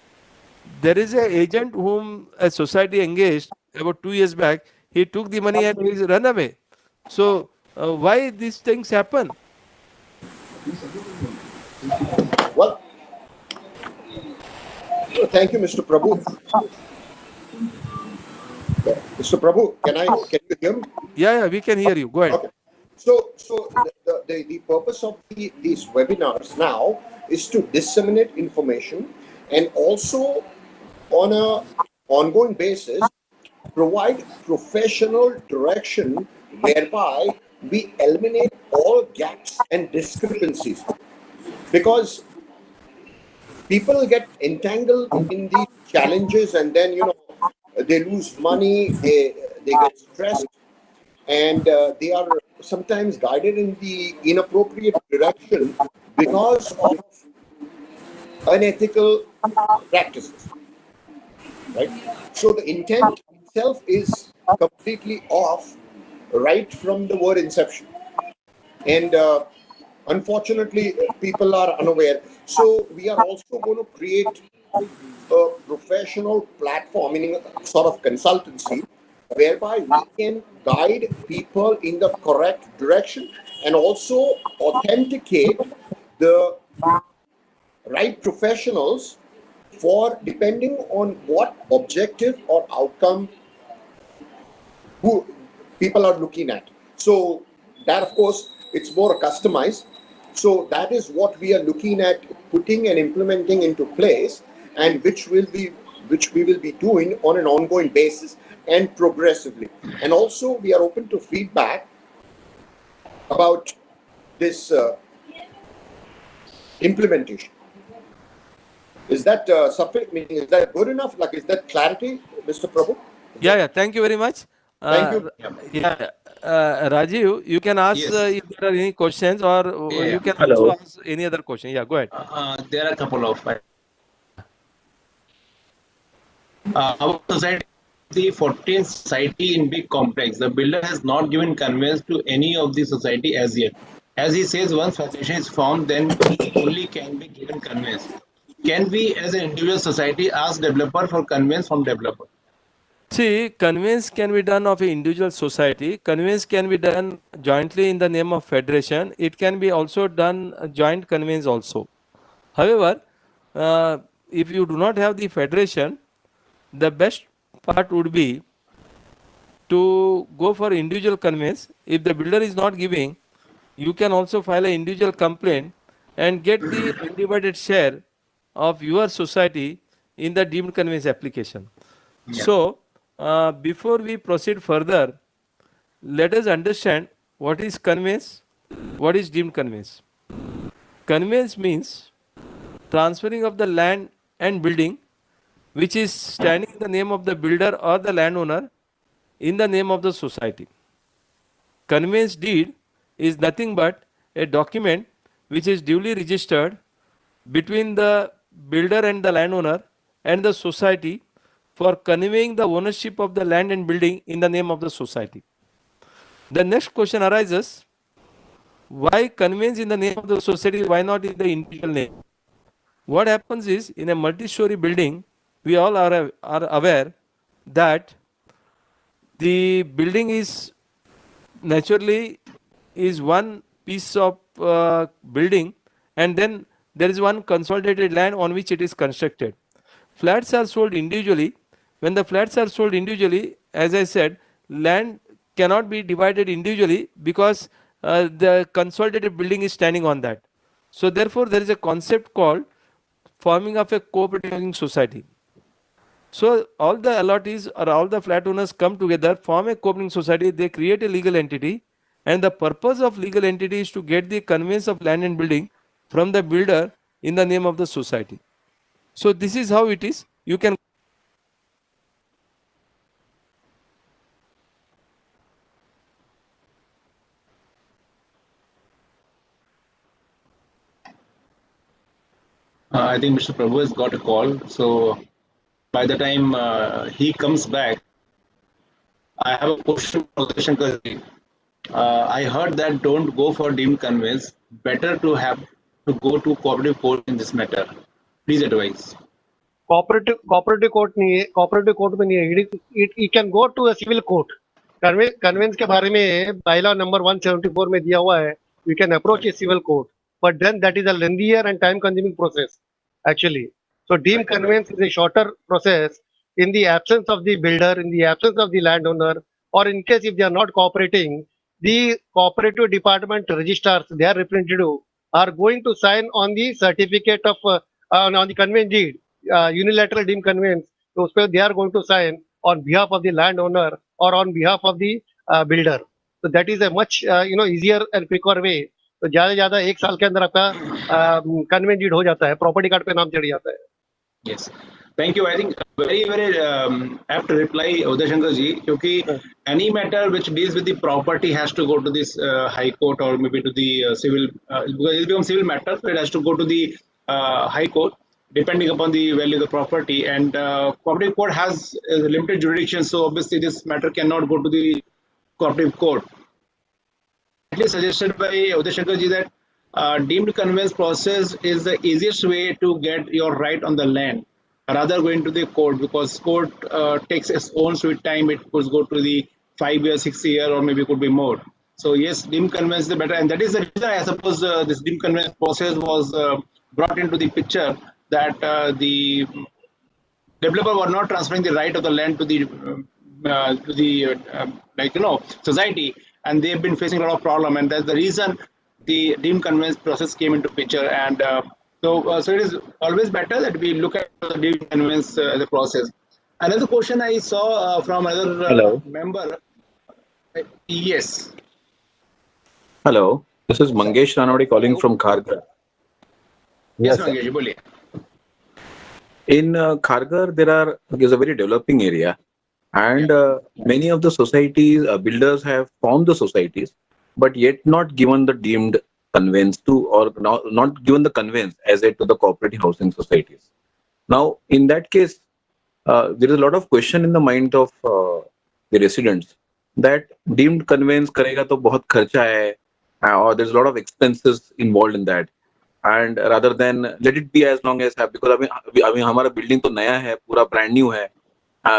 There is an agent whom a society engaged about 2 years back. He took the money and he's run away. So why these things happen? Well, thank you, Mr. Prabhu. Mr. Prabhu, can you hear me? Yeah, we can hear you. Go ahead. Okay. So the purpose of these webinars now is to disseminate information and also on a ongoing basis provide professional direction whereby we eliminate all gaps and discrepancies, because people get entangled in these challenges and then they lose money, they get stressed, and they are sometimes guided in the inappropriate direction because of unethical practices, right? So the intent itself is completely off right from the word inception. And unfortunately, people are unaware. So we are also going to create a professional platform, meaning a sort of consultancy, whereby we can guide people in the correct direction and also authenticate the right professionals for depending on what objective or outcome who people are looking at. So that, of course, it's more customized. So that is what we are looking at putting and implementing into place, and which we will be doing on an ongoing basis and progressively. And also we are open to feedback about this implementation. Is that sufficient? Is that good enough? Like, is that clarity, Mr. Prabhu? Yeah. Thank you very much. Thank you. Yeah. Rajiv, you can ask Yes. if there are any questions, or Yeah. you can Hello. also ask any other question. Yeah, go ahead. There are a couple of. Our society, the 14th society in big complex. The builder has not given conveyance to any of the society as yet. As he says, once foundation is formed, then only can be given conveyance. Can we, as an individual society, ask developer for conveyance from developer? See, conveyance can be done of an individual society. Conveyance can be done jointly in the name of federation. It can be also done joint conveyance also. However, if you do not have the federation, the best part would be to go for individual conveyance. If the builder is not giving, you can also file an individual complaint and get the undivided share of your society in the deemed conveyance application. Yeah. So, before we proceed further, let us understand what is conveyance, what is deemed conveyance. Conveyance means transferring of the land and building which is standing in the name of the builder or the landowner in the name of the society. Conveyance deed is nothing but a document which is duly registered between the builder and the landowner and the society for conveying the ownership of the land and building in the name of the society. The next question arises, why conveyance in the name of the society, why not in the individual name? What happens is, in a multi-story building, we all are aware that the building is naturally is one piece of building, and then there is one consolidated land on which it is constructed. Flats are sold individually. When the flats are sold individually, as I said, land cannot be divided individually because the consolidated building is standing on that. So therefore, there is a concept called forming of a cooperative housing society. So all the allottees or all the flat owners come together, form a cooperative society, they create a legal entity, and the purpose of legal entity is to get the conveyance of land and building from the builder in the name of the society. So this is how it is. You can I think Mr. Prabhu has got a call. So by the time he comes back, I have a question for Shankar ji. I heard that don't go for deemed conveyance. Better to have to go to cooperative court in this matter. Please advise. cooperative court नहीं है, cooperative court में नहीं है, it can go to a civil court. Conveyance के बारे में bylaw number 174 में दिया हुआ है, we can approach a civil court, but then that is a lengthier and time consuming process actually. So deemed conveyance is a shorter process in the absence of the builder, in the absence of the landowner, or in case if they are not cooperating, the cooperative department registrars, their representative, are going to sign on the certificate of on the conveyance deed, unilateral deemed conveyance. So they are going to sign on behalf of the landowner or on behalf of the builder. So that is a much easier and quicker way. तो ज्यादा से ज्यादा एक साल के अंदर आपका convince deed हो जाता है, प्रॉपर्टी कार्ड पे नाम चढ़ जाता है. Yes. Thank you. I think very apt reply, Uday Shankar ji, क्योंकि any matter which deals with the property has to go to this High Court or maybe to the civil, because it becomes civil matter, so it has to go to the High Court depending upon the value of the property. And cooperative court has limited jurisdiction, so obviously this matter cannot go to the cooperative court. Suggested by Uday Shankar ji that deemed conveyance process is the easiest way to get your right on the land rather going to the court, because court takes its own sweet time. It could go to the 5 year, 6 year, or maybe could be more. So yes, deemed conveyance is the better, and that is the reason I suppose this deemed conveyance process was brought into the picture, that the developer were not transferring the right of the land to the society, and they've been facing a lot of problem, and that's the reason the deemed conveyance process came into picture. And so it is always better that we look at the deemed conveyance as a process. Another question I saw from another Hello. member. Yes. Hello. This is Mangesh Ranawade calling from Kharghar. Yes, Yes, sir. Mangesh, boliye. In Kharghar, there's a very developing area, and many of the societies, builders have formed the societies, but yet not given the deemed conveyance to, or not given the conveyance as yet to the cooperative housing societies. Now, in that case, there is a lot of question in the mind of the residents that deemed conveyance karega to bahut kharcha hai, or there's a lot of expenses involved in that. And rather than let it be as long as have, because अभी हमारा building तो नया है, पूरा brand new है,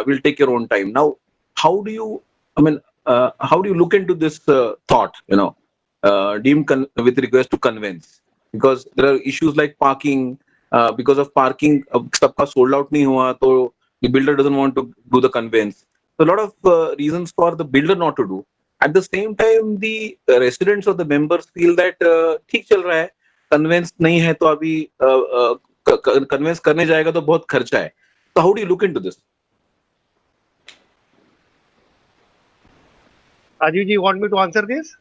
will take your own time. Now, how do you, how do you look into this thought, with regards to conveyance? Because there are issues like parking. Because of parking, सबका sold out नहीं हुआ, तो the builder doesn't want to do the conveyance. So a lot of reasons for the builder not to do. At the same time, the residents or the members feel that ठीक चल रहा है, convince नहीं है तो अभी convince करने जाएगा तो बहुत खर्चा है. So how do you look into this? Rajiv ji, want me to answer this?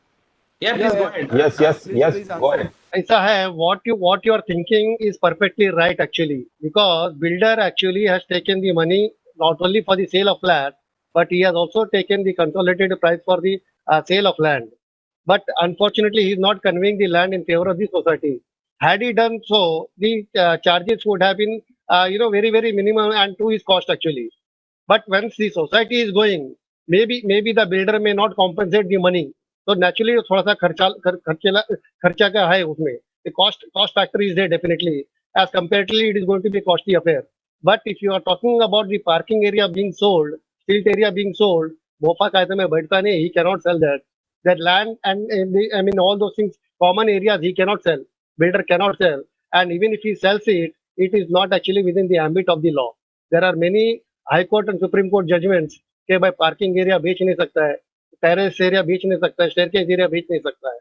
Yeah, please go ahead. Yes, go ahead. ऐसा है, what you are thinking is perfectly right actually, because builder actually has taken the money not only for the sale of flat, but he has also taken the consolidated price for the sale of land. But unfortunately, he is not conveying the land in favor of the society. Had he done so, the charges would have been very minimum and to his cost actually. But once the society is going, maybe the builder may not compensate the money. So naturally थोड़ा सा खर्चा का है उसमें. The cost factor is there definitely. As comparatively, it is going to be a costly affair. But if you are talking about the parking area being sold, tilt area being sold, MOFA कायदे में बैठता नहीं, he cannot sell that. That land and all those things, common areas he cannot sell. Builder cannot sell. And even if he sells it, it is not actually within the ambit of the law. There are many High Court and Supreme Court judgments कि भाई parking area बेच नहीं सकता है, terrace area बेच नहीं सकता है, स्टेयरकेस एरिया बेच नहीं सकता है.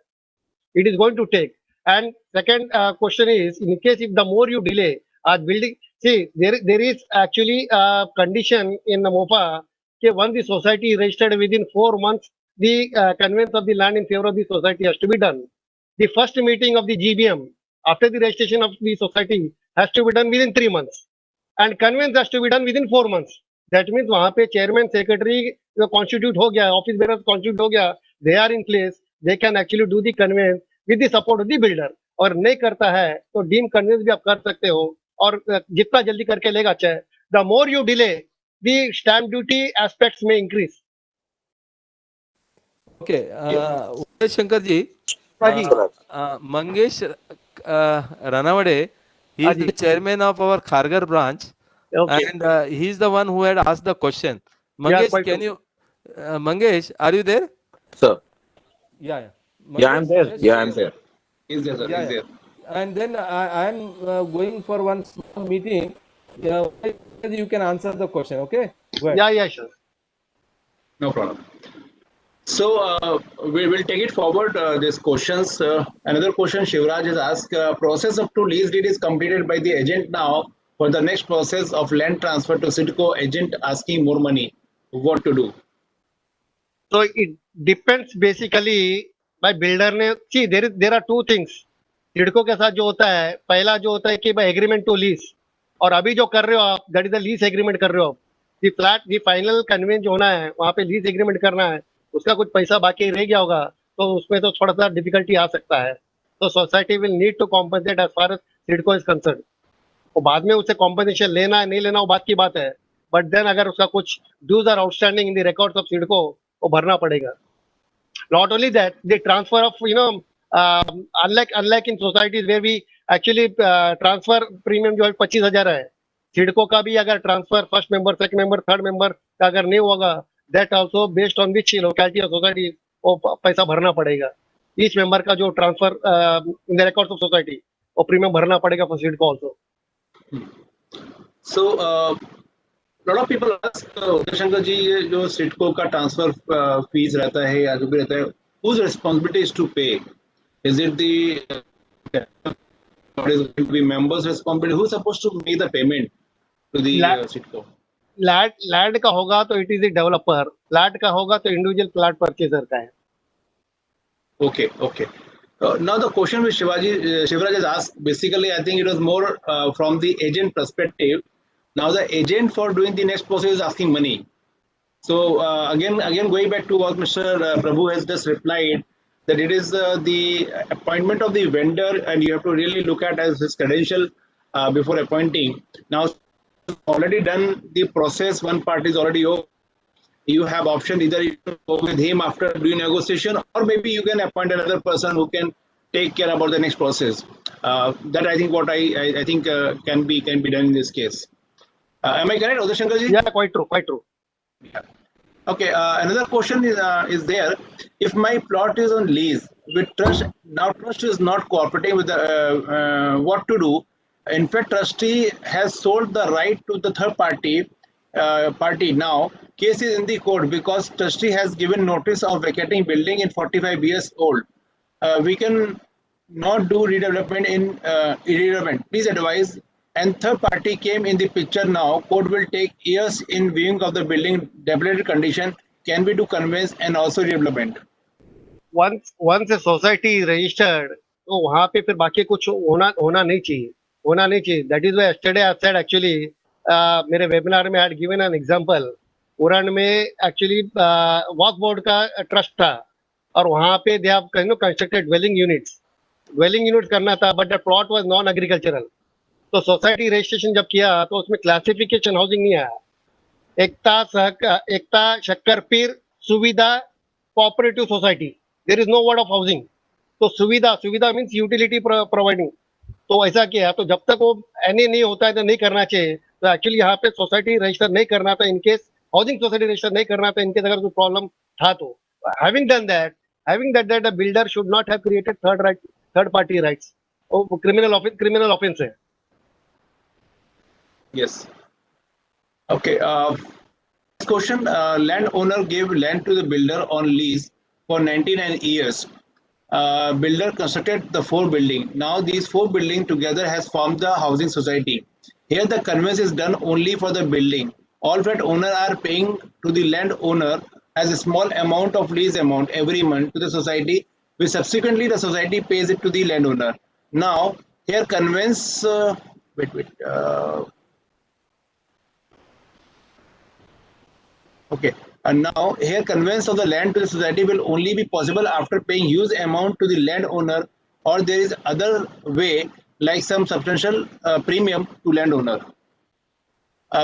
It is going to take. And second question is, in case if the more you delay building, see there is actually a condition in the MOFA that once the society is registered within 4 months, the conveyance of the land in favor of the society has to be done. The first meeting of the GBM after the registration of the society has to be done within 3 months, and conveyance has to be done within 4 months. That means वहाँ पे chairman, secretary constitute हो गया, office bearers constitute हो गया, they are in place, they can actually do the conveyance with the support of the builder. और नहीं करता है तो डीम कन्वेंस भी आप कर सकते हो, और जितना जल्दी करके लेगा अच्छा है. The more you delay, the stamp duty aspects may increase. Okay, Uday Shankar ji, Haji. Mangesh Ranawade, he is the chairman of our Kharghar branch, Okay. and he is the one who had asked the question. Mangesh, quite can you, Mangesh, are you there? Sir. Yeah. Yeah, I'm there. Mangesh, Yeah, I'm there. Is there, sir? Yeah, Is there? And then I am going for one small meeting. You can answer the question, okay? Go ahead. Yeah, sure. No problem. So we will take it forward, these questions. Another question Shivraj has asked, process up to lease deed is completed by the agent now. For the next process of land transfer to CIDCO, agent asking more money. What to do? So it depends basically by builder ने. See, there are two things. CIDCO के साथ जो होता है, पहला जो होता है कि by agreement to lease, और अभी जो कर रहे हो आप, that is the lease agreement कर रहे हो आप, ये फ्लैट ये फाइनल कन्वेंस जो होना है वहाँ पे लीज एग्रीमेंट करना है, उसका कुछ पैसा बाकी रह गया होगा, तो उसमें तो थोड़ा सा डिफिकल्टी आ सकता है। तो society will need to compensate as far as CIDCO is concern. वो बाद में उससे कॉम्पनसेशन लेना है नहीं लेना वो बात की बात है, बट देन अगर उसका कुछ dues are outstanding in the records of CIDCO, वो भरना पड़ेगा। Not only that, the transfer of, unlike in societies where we actually transfer premium जो है 25,000 है, सिडको का भी अगर transfer first member second member third member का अगर नहीं होगा, that also based on which locality और सोसाइटी वो पैसा भरना पड़ेगा। ईच मेंबर का जो transfer in the records of society वो प्रीमियम भरना पड़ेगा for CIDCO also. So, lot of people ask, Shankar ji, ये जो सिडको का ट्रांसफर फीस रहता है या जो भी रहता है, whose responsibility is to pay? Is it the or is it the members' responsibility? Who's supposed to make the payment to the CIDCO? Land का होगा तो it is the developer, flat का होगा तो इंडिविजुअल फ्लैट परचेजर का है। Okay, okay. Now the question which Shivraj has asked, basically I think it was more from the agent perspective. Now the agent for doing the next process is asking money. So again going back to what Mr. Prabhu has just replied, that it is the appointment of the vendor, and you have to really look at as his credential before appointing. Now already done the process, one party is already over. You have option, either you can go with him after doing negotiation, or maybe you can appoint another person who can take care about the next process. That I think what I think can be done in this case. Am I correct, Uday Shankar ji? Yeah, quite true, quite true. Yeah. Okay. Another question is there. If my plot is on lease with trust, now trust is not cooperating with the what to do. In fact, trustee has sold the right to the third party. Now case is in the court because trustee has given notice of vacating building in 45 years old. We can not do redevelopment in irrelevant. Please advise. And third party came in the picture now. Court will take years in viewing of the building dilapidated condition. Can we do conveyance and also redevelopment? Once a society is registered, तो वहाँ पे फिर बाकी कुछ होना नहीं चाहिए. That is why yesterday I said actually मेरे वेबिनार में I had given an example. Uran में एक्चुअली वॉक बोर्ड का ट्रस्ट था और वहाँ पे they have constructed dwelling units करना था, but the plot was non agricultural. तो सोसाइटी रजिस्ट्रेशन जब किया तो उसमें क्लासिफिकेशन हाउसिंग नहीं आया। Ekta Shakkarpir Suvidha cooperative society, there is no word of housing. तो सुविधा मीन्स यूटिलिटी प्रोवाइडिंग। तो ऐसा किया, तो जब तक वो एनए नहीं होता है तो नहीं करना चाहिए। तो एक्चुअली यहाँ पे सोसाइटी रजिस्टर नहीं करना था, इनकेस हाउसिंग सोसाइटी रजिस्टर नहीं करना था, इनकेस अगर कोई प्रॉब्लम था तो having that the builder should not have created third party rights. वो क्रिमिनल ऑफेंस है। Yes. Okay. This question: landowner gave land to the builder on lease for 99 years. Builder constructed the 4 buildings. Now these 4 buildings together has formed the housing society. Here the conveyance is done only for the building. All flat owners are paying to the landowner as a small amount of lease amount every month to the society, which subsequently the society pays it to the landowner. Now here conveyance. Okay, and now here conveyance of the land to the society will only be possible after paying huge amount to the landowner, or there is other way like some substantial premium to landowner.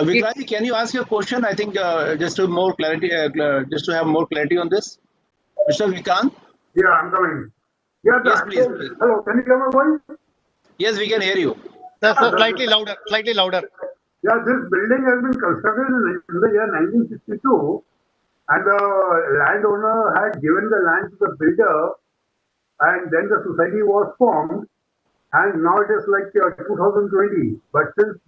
Vikrant, can you ask your question? I think just to more clarity, just to have more clarity on this, Mr. Vikrant. Yeah, I'm coming. Yeah, yes, please. Hello, can you hear my voice? Yes, we can hear you. Sir, slightly louder. Yeah, this building has been constructed in the year 1962, and the landowner had given the land to the builder, and then the society was formed, and now it is like 2020. But since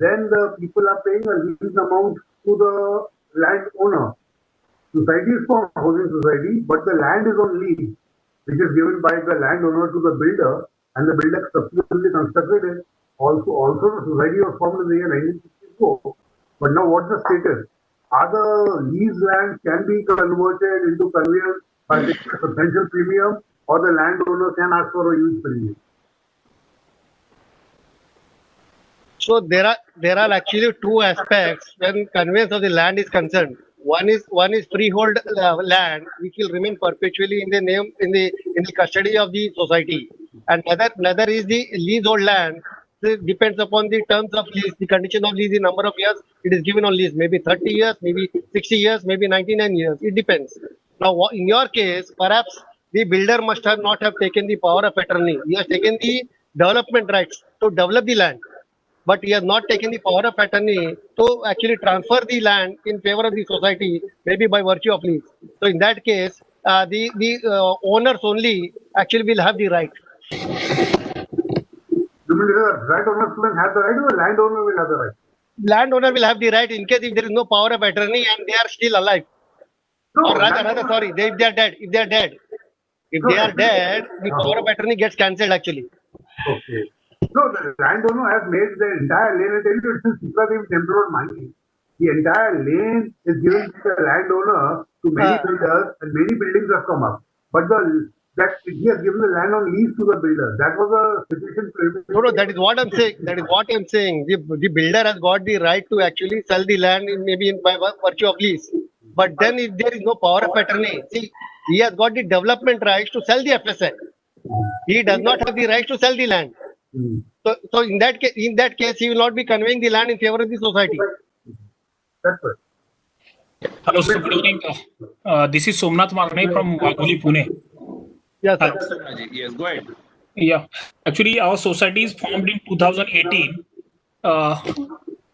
then the people are paying a lease amount to the landowner. Society is formed, housing society, but the land is on lease, which is given by the landowner to the builder, and the builder subsequently constructed it. Also, the society was formed in the year 1964. But now, what's the status? Are the lease lands can be converted into conveyance by a substantial premium, or the landowner can ask for a huge premium? So there are actually two aspects when conveyance of the land is concerned. One is freehold land, which will remain perpetually in the name in the custody of the society, and another is the leasehold land. It depends upon the terms of lease, the condition of lease, the number of years it is given on lease. Maybe 30 years, maybe 60 years, maybe 99 years. It depends. Now, in your case, perhaps the builder must have not have taken the power of attorney. He has taken the development rights to develop the land, but he has not taken the power of attorney to actually transfer the land in favor of the society, maybe by virtue of lease. So in that case, the owners only actually will have the right. You mean the right owners will have the right or the landowner will have the right? Landowner will have the right in case if there is no power of attorney and they are still alive, No, or rather, landowner- sorry, if they are dead. If they are dead, if they are dead, the power of attorney gets cancelled actually. Okay. No, the landowner has made the entire lane. I tell you, it's Sipradev temple money. The entire lane is given to the landowner to many builders, and many buildings have come up. But that he has given the land on lease to the builder. That was a situation. No, that is what I'm saying. That is what I'm saying. The builder has got the right to actually sell the land by virtue of lease. But then if there is no power of attorney, see, he has got the development rights to sell the FSI. He does not have the rights to sell the land. So in that case, he will not be conveying the land in favor of the society. That's right. Hello, sir. Good evening. This is Somnath Marne from Wagoli, Pune. Yes, sir. Yes, go ahead. Yeah, actually, our society is formed in 2018.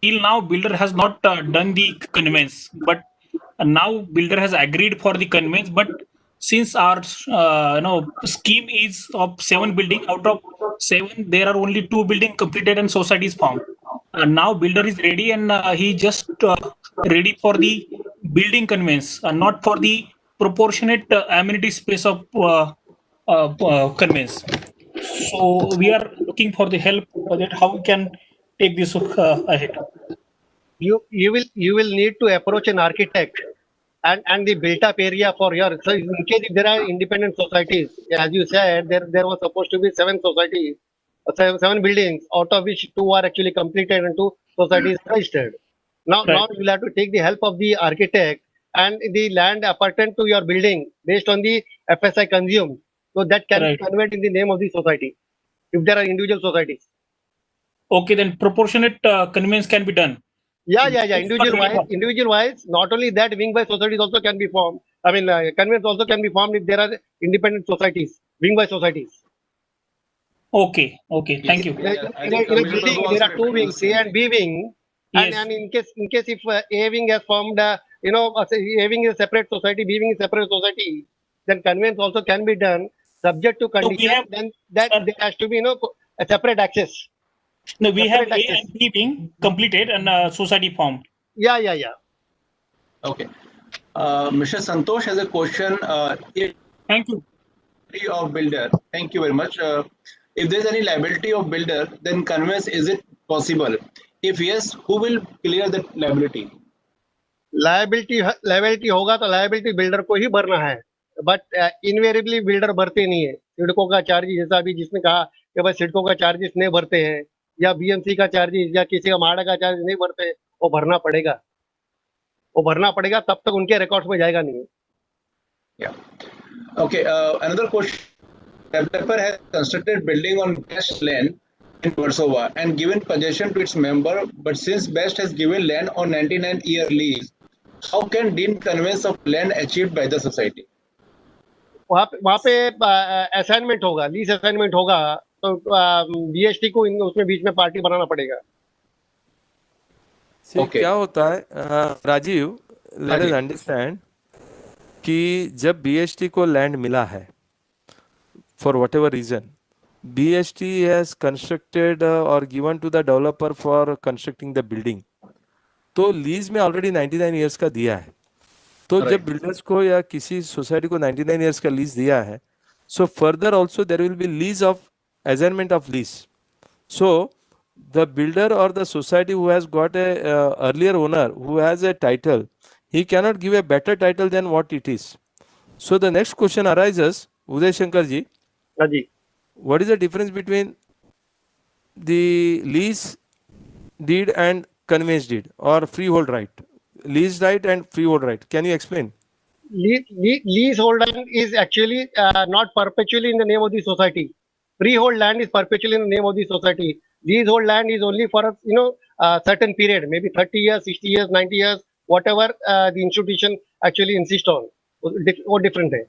Till now, builder has not done the conveyance, but now builder has agreed for the conveyance. But since our scheme is of 7 building, out of 7 there are only 2 building completed and society is formed. Now builder is ready and he just ready for the building conveyance, not for the proportionate amenity space of conveyance. So we are looking for the help that how we can take this ahead. You will need to approach an architect and the built up area for your. So in case if there are independent societies, as you said, there was supposed to be 7 societies, 7 buildings, out of which 2 are actually completed and 2 societies registered. Now you will have to take the help of the architect and the land appertain to your building based on the FSI consumed. So that can be conveyed in the name of the society if there are individual societies. Okay, then proportionate conveyance can be done. Yeah. Individual wise. Not only that, wing by societies also can be formed. I mean, conveyance also can be formed if there are independent societies, wing by societies. Okay. Thank you. In a building, there are 2 wings, A and B wing. Yes. And in case if A wing has formed, A wing is a separate society, B wing is a separate society, then conveyance also can be done subject to condition. Then that there has to be a separate access. No, we have A and B wing completed and society formed. Yeah. Okay. Mr. Santosh has a question. Thank you. Of builder. Thank you very much. If there is any liability of builder, then conveyance, is it possible? If yes, who will clear that liability? Liability होगा तो liability builder को ही भरना है, but invariably builder भरते नहीं है. सिडको का charges, जैसा अभी जिसने कहा कि भाई सिडको का चार्जेस नहीं भरते हैं या बीएमसी का चार्जेस या किसी का माड़ा का चार्ज नहीं भरते हैं, वो भरना पड़ेगा, तब तक उनके रिकॉर्ड्स में जाएगा नहीं. Yeah. Okay. Another question. Developer has constructed building on Best land in Warsaw and given possession to its member, but since Best has given land on 99-year lease, how can deemed conveyance of land achieved by the society? वहाँ पे assignment होगा, lease assignment होगा, तो BST को उसमें बीच में party बनाना पड़ेगा. Okay. क्या होता है राजीव, लेट अस अंडरस्टैंड कि जब बीएसटी को लैंड मिला है for whatever reason, BHT has constructed or given to the developer for constructing the building, तो लीज में ऑलरेडी 99 इयर्स का दिया है. तो जब बिल्डर्स को या किसी सोसाइटी को 99 इयर्स का लीज दिया है, so further also there will be lease of assignment of lease. So the builder or the society who has got a earlier owner who has a title, he cannot give a better title than what it is. So the next question arises, Uday Shankar ji, what is the difference between the lease deed and conveyance deed, or freehold right, lease right and freehold right. Can you explain? Leasehold land is actually not perpetually in the name of the society. Freehold land is perpetually in the name of the society. Leasehold land is only for a certain period, maybe 30 years, 60 years, 90 years, whatever the institution actually insists on. वो different है.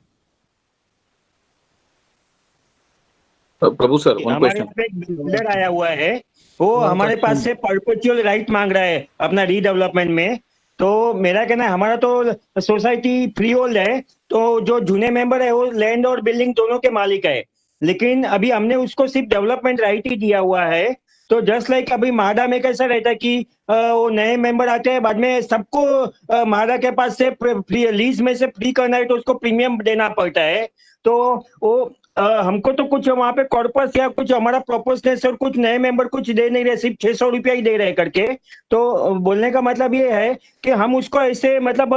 प्रभु sir, one हमारे question. यहाँ पे एक builder आया हुआ है, वो हमारे पास से परपेचुअल राइट मांग रहा है अपना रीडेवलपमेंट में. तो मेरा कहना है, हमारा तो सोसाइटी फ्री होल्ड है, तो जो जूने मेंबर है वो लैंड और बिल्डिंग दोनों के मालिक है, लेकिन अभी हमने उसको सिर्फ डेवलपमेंट राइट ही दिया हुआ है. तो जस्ट लाइक अभी माडा में कैसा रहता है कि वो नए मेंबर आते हैं, बाद में सबको माडा के पास से फ्री लीज में से फ्री करना है तो उसको प्रीमियम देना पड़ता है. तो वो हमको तो कुछ वहां पे कॉर्पस या कुछ हमारा प्रोपोजनेस और कुछ नए मेंबर कुछ दे नहीं रहे, सिर्फ 600 रुपया ही दे रहे करके. तो बोलने का मतलब ये है कि हम उसको ऐसे मतलब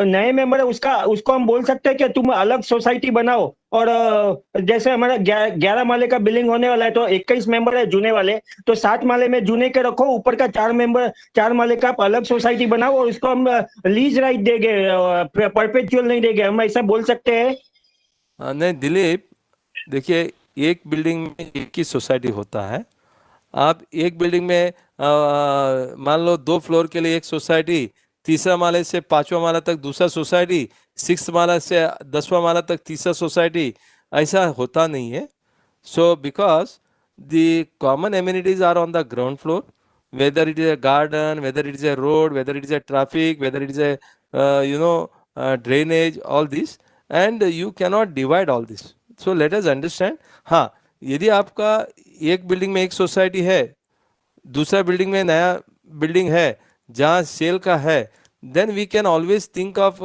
नए मेंबर है उसको हम बोल सकते हैं कि तुम अलग सोसाइटी बनाओ, और जैसे हमारा 11 माले का बिल्डिंग होने वाला है तो 21 मेंबर है जूने वाले, तो 7 माले में जूने के रखो, ऊपर का 4 माले का आप अलग सोसाइटी बनाओ और उसको हम लीज राइट देंगे, परपेचुअल नहीं देंगे. हम ऐसा बोल सकते हैं? नहीं दिलीप, देखिए एक बिल्डिंग में एक ही सोसाइटी होता है. आप एक बिल्डिंग में मान लो 2 फ्लोर के लिए एक सोसाइटी, 3रा माले से 5वां माला तक दूसरा सोसाइटी, 6th माला से 10वां माला तक तीसरा सोसाइटी, ऐसा होता नहीं है. So because the common amenities are on the ground floor, whether it is a garden, whether it is a road, whether it is a traffic, whether it is a drainage, all this, and you cannot divide all this. So let us understand. हाँ, यदि आपका एक building में एक society है, दूसरा building में नया बिल्डिंग है जहाँ सेल का है, then we can always think of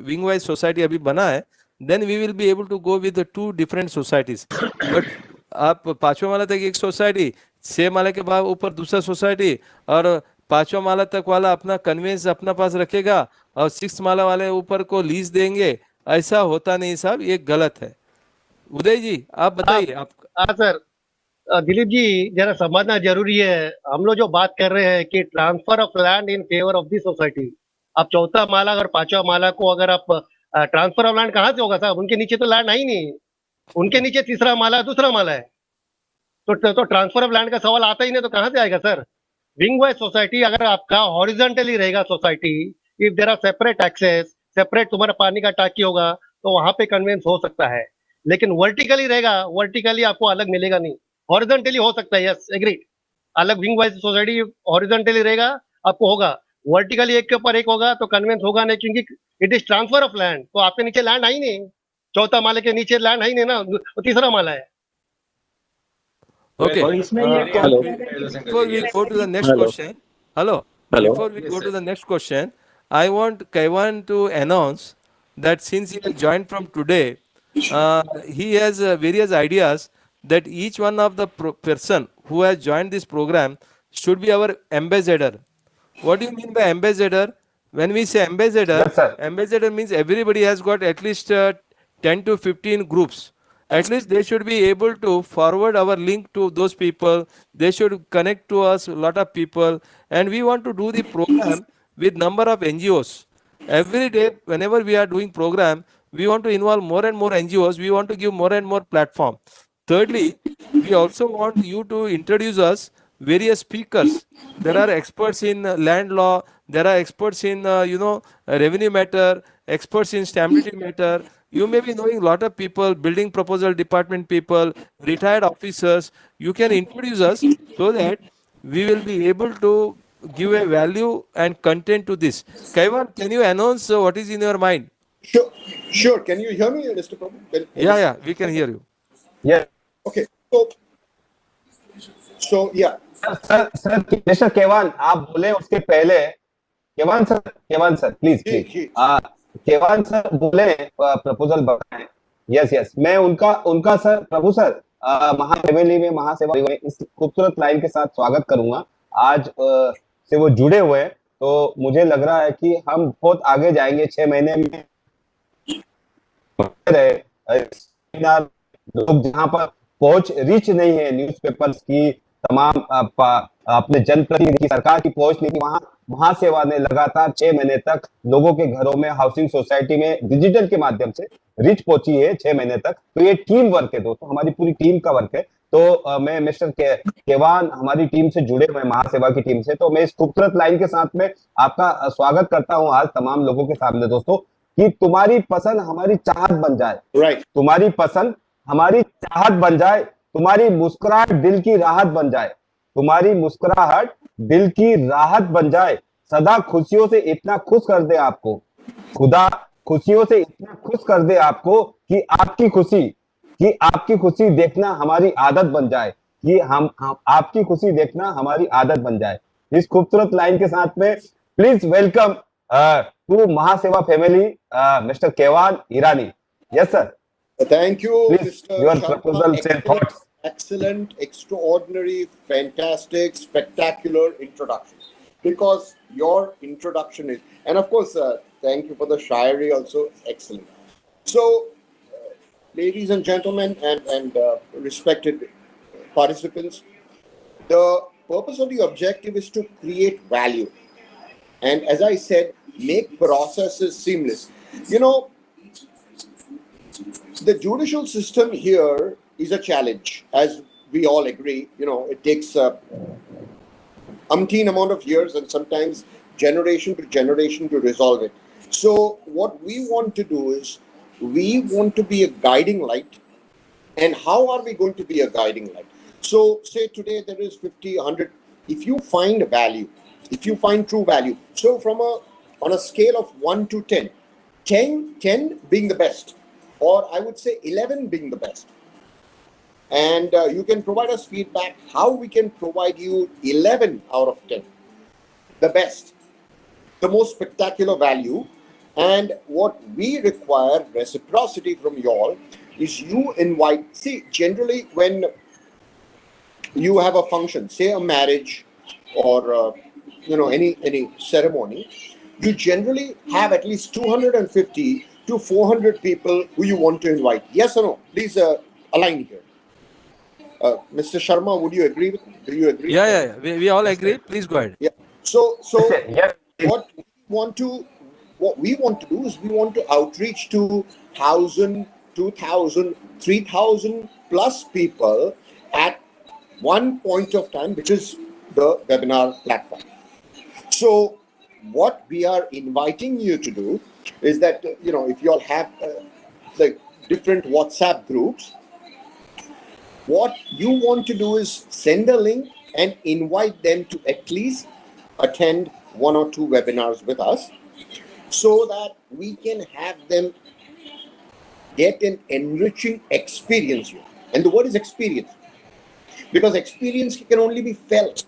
wing wise society अभी बना है, then we will be able to go with the 2 different societies. But आप 5वां माला तक एक सोसाइटी, 6 माले के बाद ऊपर दूसरा सोसाइटी, और 5वां माला तक वाला अपना कन्वेंस अपना पास रखेगा और 6th माला वाले ऊपर को लीज देंगे, ऐसा होता नहीं साहब, ये गलत है. उदय जी आप बताइए. आप हाँ सर, दिलीप जी जरा समझना जरूरी है. हम लोग जो बात कर रहे हैं कि transfer of land in favour of the society, आप 4था माला और 5वां माला को अगर आप ट्रांसफर ऑफ लैंड कहाँ से होगा साहब? उनके नीचे तो लैंड है ही नहीं, उनके नीचे 3रा माला दूसरा माला है, तो ट्रांसफर ऑफ लैंड का सवाल आता ही नहीं, तो कहाँ से आएगा सर? विंग वाइज सोसाइटी अगर आपका हॉरिजॉन्टली रहेगा society, if there are separate access, separate तुम्हारा पानी का टाकी होगा तो वहां पे कन्वेंस हो सकता है, लेकिन वर्टिकली रहेगा, वर्टिकली आपको अलग मिलेगा नहीं. हॉरिजॉन्टली हो सकता है, यस एग्री, अलग विंग वाइज सोसाइटी हॉरिजॉन्टली रहेगा आपको होगा, वर्टिकली एक के ऊपर एक होगा तो कन्वेंस होगा नहीं, क्योंकि it is transfer of land. तो आपके नीचे लैंड है ही नहीं, 4था माले के नीचे लैंड है ही नहीं ना, वो 3रा माला है. Okay. और इसमें ये Before we go to the next question, hello. Before we go to the next question, I want Kaiwan to announce that since he has joined from today, he has various ideas that each one of the person who has joined this program should be our ambassador. What do you mean by ambassador? When we say ambassador, Yes, sir. ambassador means everybody has got at least 10 to 15 groups. At least they should be able to forward our link to those people. They should connect to us a lot of people, and we want to do the program with number of NGOs. Every day, whenever we are doing program, we want to involve more and more NGOs. We want to give more and more platform. Thirdly, we also want you to introduce us various speakers. There are experts in land law. There are experts in revenue matter, experts in stamp duty matter. You may be knowing a lot of people, building proposal department people, retired officers. You can introduce us so that we will be able to give a value and content to this. Kaivan, can you announce what is in your mind? Sure. Can you hear me, Mr. Prabhu? Yeah, we can hear you. Yes. Okay. So yeah. Sir mister Kevan, आप बोले उसके पहले, Kevan sir please Kevan sir बोले proposal बनाए. Yes मैं उनका sir प्रभु sir महाहवेली में महासेवा में इस खूबसूरत लाइन के साथ स्वागत करूंगा. आज से वो जुड़े हुए हैं, तो मुझे लग रहा है कि हम बहुत आगे जाएंगे. 6 महीने में लोग जहाँ पर पहुंच रीच नहीं है न्यूज़पेपर्स की, तमाम अपने जनप्रतिनिधि की सरकार की पहुंच नहीं थी, वहां महासेवा ने लगातार 6 महीने तक लोगों के घरों में, हाउसिंग सोसाइटी में डिजिटल के माध्यम से रीच पहुंची है 6 महीने तक। तो ये टीम वर्क है दोस्तों, हमारी पूरी टीम का वर्क है। तो मैं मिस्टर केवान हमारी टीम से जुड़े हुए, महासेवा की टीम से, तो मैं इस खूबसूरत लाइन के साथ में आपका स्वागत करता हूं आज तमाम लोगों के सामने दोस्तों, कि तुम्हारी पसंद हमारी चाहत बन जाए। Right. तुम्हारी पसंद हमारी चाहत बन जाए, तुम्हारी मुस्कुराहट दिल की राहत बन जाए, तुम्हारी मुस्कुराहट दिल की राहत बन जाए, सदा खुशियों से इतना खुश कर दे आपको, खुदा खुशियों से इतना खुश कर दे आपको कि आपकी खुशी देखना हमारी आदत बन जाए, कि हम आपकी खुशी देखना हमारी आदत बन जाए। इस खूबसूरत लाइन के साथ में please welcome to Mahaseva family mister Kevan Irani. Yes sir, Thank you, please Mr. your Sharma. proposals and thoughts. Excellent, extraordinary, fantastic, spectacular introduction. Because your introduction is, and of course, thank you for the shayari also, excellent. So, ladies and gentlemen, and respected participants, the purpose of the objective is to create value. And as I said, make processes seamless. You know, the judicial system here is a challenge, as we all agree. You know, it takes umpteen amount of years and sometimes generation to generation to resolve it. So what we want to do is we want to be a guiding light. And how are we going to be a guiding light? So say today there is 50, 100. If you find value, if you find true value, so on a scale of 1 to 10, 10 being the best, or I would say 11 being the best. And you can provide us feedback how we can provide you 11 out of 10, the best, the most spectacular value. And what we require, reciprocity from you all, is you invite. See, generally when you have a function, say a marriage or any ceremony, you generally have at least 250 to 400 people who you want to invite. Yes or no? Please align here. Mr. Sharma, would you agree with me? Do you agree? Yeah. We all agree. Please go ahead. Yeah. So Yes. what we want to do is we want to outreach to 1,000, 2,000, 3,000 plus people at one point of time, which is the webinar platform. So what we are inviting you to do is that, if you all have the different WhatsApp groups, what you want to do is send a link and invite them to at least attend 1 or 2 webinars with us, so that we can have them get an enriching experience here. And the word is experience, because experience can only be felt.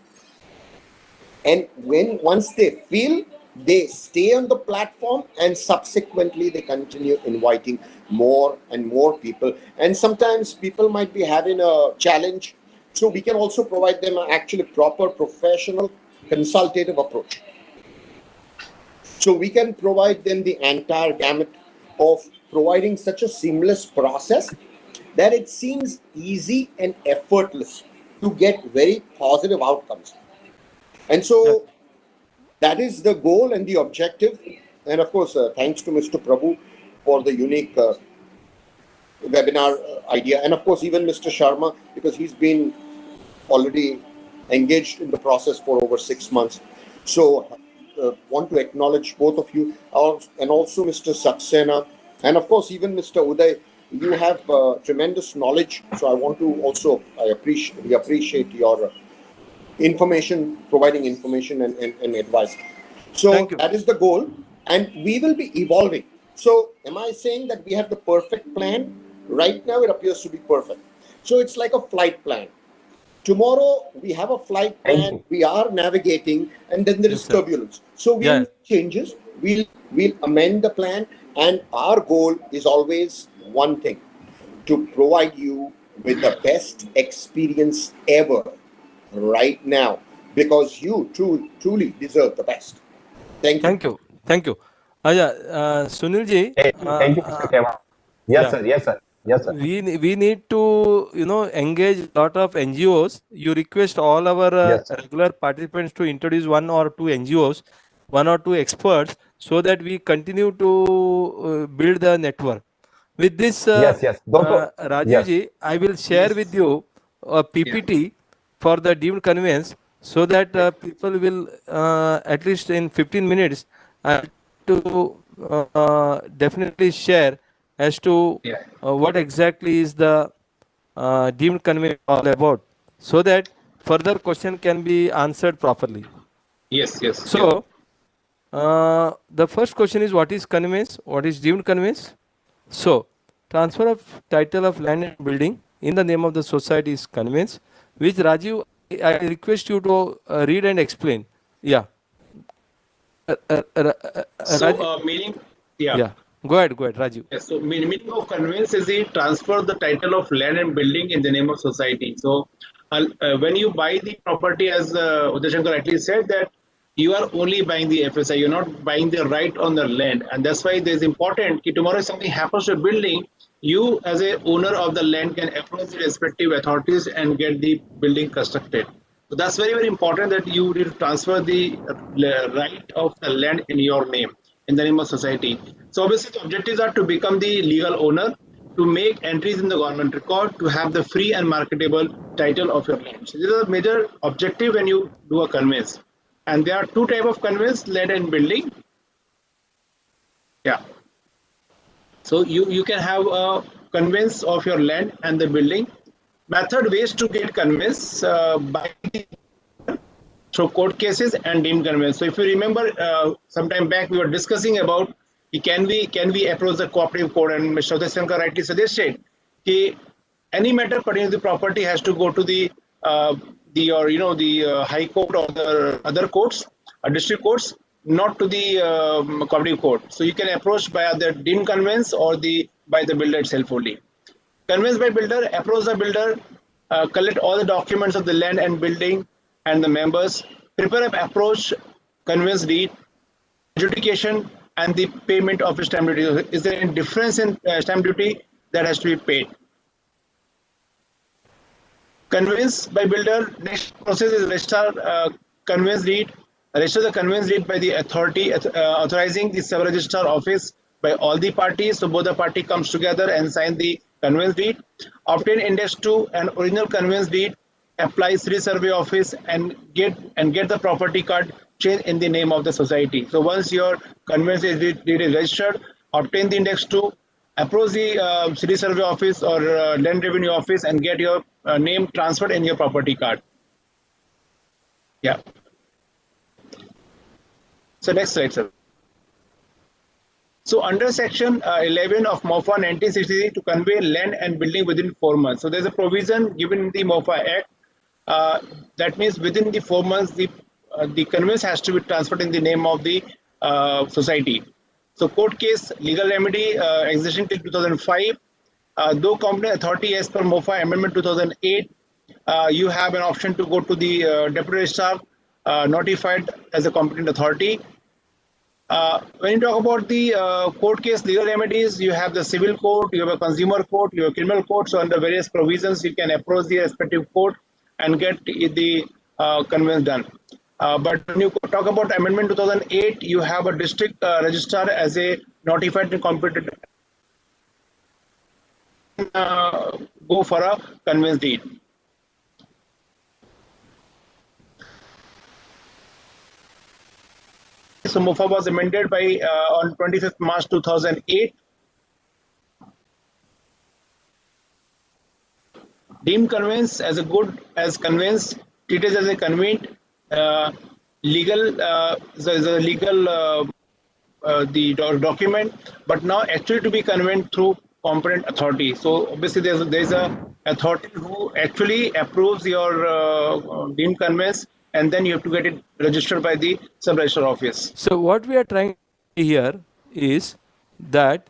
And once they feel, they stay on the platform, and subsequently they continue inviting more and more people. And sometimes people might be having a challenge, so we can also provide them an actually proper professional consultative approach. So we can provide them the entire gamut of providing such a seamless process that it seems easy and effortless to get very positive outcomes. And so that is the goal and the objective. And of course, thanks to Mr. Prabhu for the unique webinar idea. And of course, even Mr. Sharma, because he's been already engaged in the process for over 6 months. So want to acknowledge both of you, and also Mr. Saxena, and of course, even Mr. Uday. You have tremendous knowledge. So I want to also, we appreciate your information, providing information and advice. So that is the goal, and we will be evolving. So am I saying that we have the perfect plan? Right now it appears to be perfect. So it's like a flight plan. Tomorrow we have a flight plan, we are navigating, and then there is turbulence. So we'll make changes, we'll amend the plan, and our goal is always one thing: to provide you with the best experience ever right now, because you truly deserve the best. Thank you. Thank you. Sunil ji. Thank you, Mr. Kevan. Yes, sir. Yes, sir. we need to engage a lot of NGOs. You request all our Yes. regular participants to introduce one or two NGOs, one or two experts, so that we continue to build the network. With this, Yes, yes. Rajiv Yes. ji, I will share Yes. with you a PPT for the deemed conveyance, so that people will at least in 15 minutes to definitely share as to Yeah. what exactly is the deemed conveyance all about, so that further question can be answered properly. Yes. Yes. So, the first question is, what is conveyance? What is deemed conveyance? So, transfer of title of land and building in the name of the society is conveyance, which Rajiv, I request you to read and explain. Yeah. So, Rajiv, meaning, yeah. yeah. Go ahead, Rajiv. Yes, so meaning of conveyance is the transfer of the title of land and building in the name of society. So when you buy the property, as Uday Shankar rightly said, that you are only buying the FSI, you're not buying the right on the land. And that's why it is important that tomorrow if something happens to a building, you as a owner of the land can approach the respective authorities and get the building constructed. So that's very, very important that you need to transfer the right of the land in your name, in the name of society. So obviously the objectives are to become the legal owner, to make entries in the government record, to have the free and marketable title of your land. So this is a major objective when you do a conveyance. And there are two types of conveyance, land and building. Yeah. So you can have a conveyance of your land and the building. Method ways to get conveyance by through court cases and deemed conveyance. So if you remember, some time back we were discussing about can we approach the cooperative court, and Mr. Uday Shankar rightly suggested that any matter pertaining to the property has to go to the high court or the other courts, district courts, not to the cooperative court. So you can approach by the deemed conveyance or by the builder itself only. Conveyance by builder, approach the builder, collect all the documents of the land and building and the members, prepare an approach, conveyance deed, adjudication, and the payment of stamp duty. Is there any difference in stamp duty that has to be paid? Conveyance by builder, next process is register conveyance deed. Register the conveyance deed by the authority authorizing the sub-registrar office by all the parties. So both the party comes together and sign the conveyance deed. Obtain index to an original conveyance deed. Apply City Survey Office and get the property card changed in the name of the society. So once your conveyance deed is registered, obtain the index 2, approach the City Survey Office or Land Revenue Office and get your name transferred in your property card. Yeah. So next slide, sir. So under section 11 of MOFA 1963 to convey land and building within 4 months. So there's a provision given in the MOFA Act. That means within the 4 months, the conveyance has to be transferred in the name of the society. So court case, legal remedy, existing till 2005. Though competent authority as per MOFA Amendment 2008, you have an option to go to the Deputy Registrar notified as a competent authority. When you talk about the court case legal remedies, you have the civil court, you have a consumer court, you have a criminal court. So under various provisions, you can approach the respective court and get the conveyance done. But when you talk about Amendment 2008, you have a district registrar as a notified and competent go for a conveyance deed. So MOFA was amended by on 25th March 2008. Deemed conveyance as a good as conveyance, treated as a convened legal the legal document, but now actually to be conveyed through competent authority. So obviously there's a authority who actually approves your deemed conveyance, and then you have to get it registered by the sub-registrar office. So what we are trying to say here is that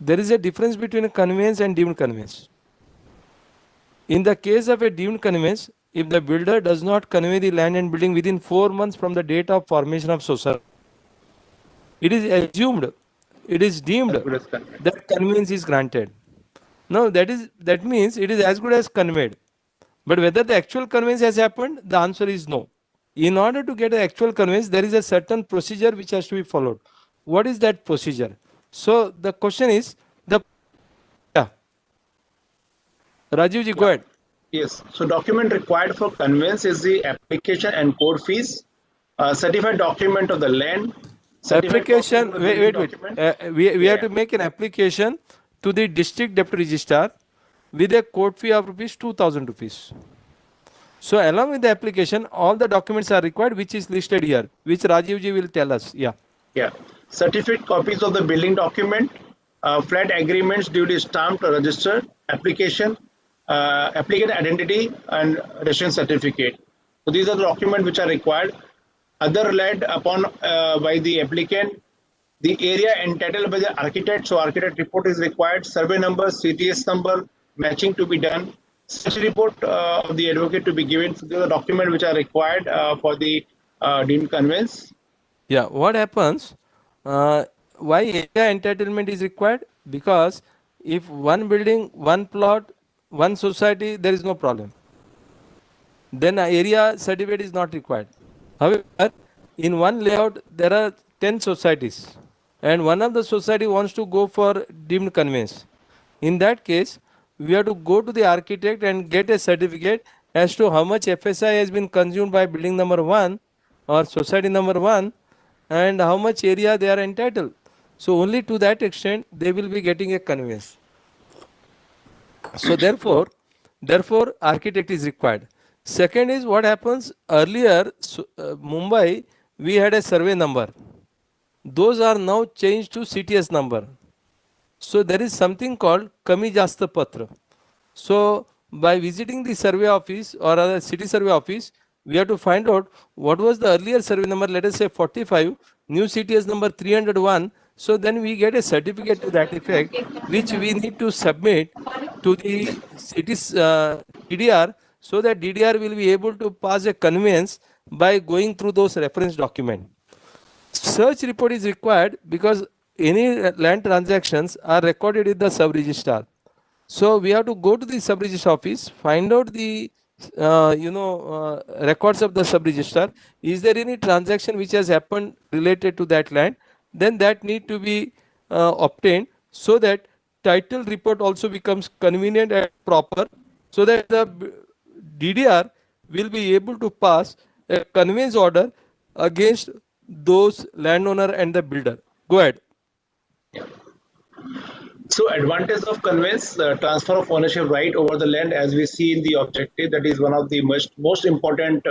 there is a difference between a conveyance and deemed conveyance. In the case of a deemed conveyance, if the builder does not convey the land and building within 4 months from the date of formation of society, it is assumed it is deemed As good as conveyed. that conveyance is granted. Now that means it is as good as conveyed. But whether the actual conveyance has happened, the answer is no. In order to get an actual conveyance, there is a certain procedure which has to be followed. What is that procedure? So the question is yeah. Rajiv ji, go ahead. Yes. So document required for conveyance is the application and court fees, certified document of the land, certified copy Application. of the Wait, building wait. document. We have Yeah. to make an application to the district deputy registrar with a court fee of rupees 2,000 rupees. So along with the application, all the documents are required, which is listed here, which Rajiv ji will tell us. Yeah. Yeah. Certificate copies of the building document, flat agreements duly stamped or registered, application, applicant identity, and residence certificate. So these are the documents which are required. Other relied upon by the applicant, the area entitled by the architect. So architect report is required, survey number, CTS number, matching to be done, such report of the advocate to be given. So these are the documents which are required for the deemed conveyance. Yeah, what happens? Why area entitlement is required? Because if one building, one plot, one society, there is no problem. Then a area certificate is not required. However, in one layout, there are 10 societies, and one of the society wants to go for deemed conveyance. In that case, we have to go to the architect and get a certificate as to how much FSI has been consumed by building number 1 or society number 1 and how much area they are entitled. So only to that extent they will be getting a conveyance. So therefore architect is required. Second is what happens earlier, Mumbai, we had a survey number. Those are now changed to CTS number. So there is something called Kami Jasta Patra. So by visiting the survey office or other city survey office, we have to find out what was the earlier survey number, let us say 45, new CTS number 301. So then we get a certificate to that effect, which we need to submit to the city's DDR, so that DDR will be able to pass a conveyance by going through those reference documents. Search report is required because any land transactions are recorded in the sub-registrar. So we have to go to the sub-registrar office, find out the records of the sub-registrar. Is there any transaction which has happened related to that land? Then that need to be obtained, so that title report also becomes convenient and proper, so that the DDR will be able to pass a conveyance order against those landowner and the builder. Go ahead. So advantage of conveyance, transfer of ownership right over the land, as we see in the objective, that is one of the most important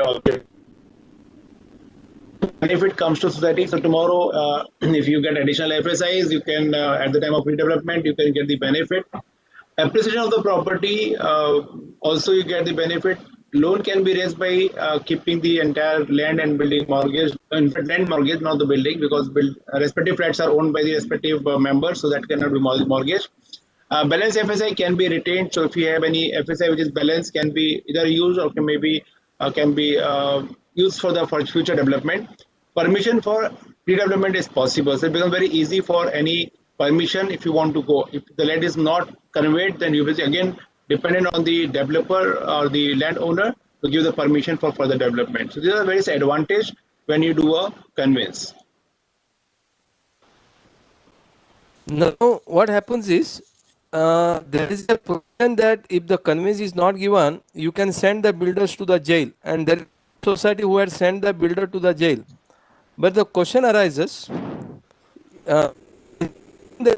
benefit comes to society. So tomorrow, if you get additional FSIs, you can, at the time of redevelopment, you can get the benefit. Appreciation of the property, also you get the benefit. Loan can be raised by keeping the entire land and building mortgage, in fact, land mortgage, not the building, because respective flats are owned by the respective members, so that cannot be mortgage. Balance FSI can be retained. So if you have any FSI which is balanced, can be either used or can be used for future development. Permission for redevelopment is possible. So it becomes very easy for any permission if you want to go. If the land is not conveyed, then you will again dependent on the developer or the landowner to give the permission for further development. So these are various advantages when you do a conveyance. Now what happens is, there is a provision that if the conveyance is not given, you can send the builders to the jail, and there is a society who had sent the builder to the jail. But the question arises, the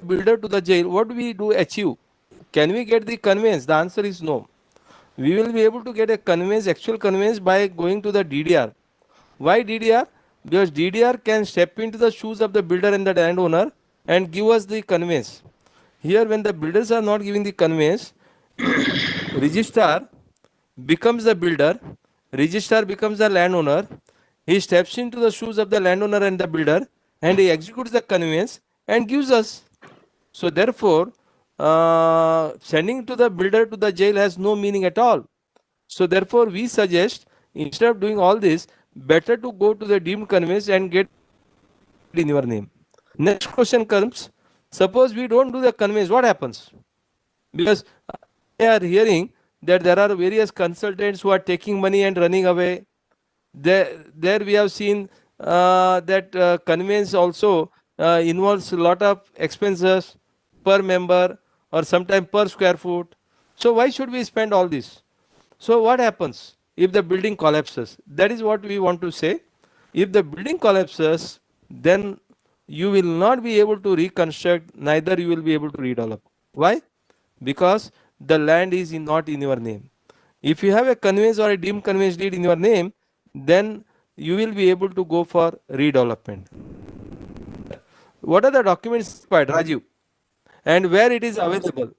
builder to the jail, what do we do achieve? Can we get the conveyance? The answer is no. We will be able to get a conveyance, actual conveyance, by going to the DDR. Why DDR? Because DDR can step into the shoes of the builder and the landowner and give us the conveyance. Here, when the builders are not giving the conveyance, registrar becomes the builder, registrar becomes the landowner, he steps into the shoes of the landowner and the builder, and he executes the conveyance and gives us. So therefore, sending to the builder to the jail has no meaning at all. So therefore, we suggest, instead of doing all this, better to go to the deemed conveyance and get in your name. Next question comes, Suppose we don't do the conveyance, what happens? Because they are hearing that there are various consultants who are taking money and running away. There we have seen that conveyance also involves a lot of expenses per member or sometimes per square foot. So why should we spend all this? So what happens if the building collapses? That is what we want to say. If the building collapses, then you will not be able to reconstruct, neither you will be able to redevelop. Why? Because the land is not in your name. If you have a conveyance or a deemed conveyance deed in your name, then you will be able to go for redevelopment. What are the documents required, Rajiv? And where it is available?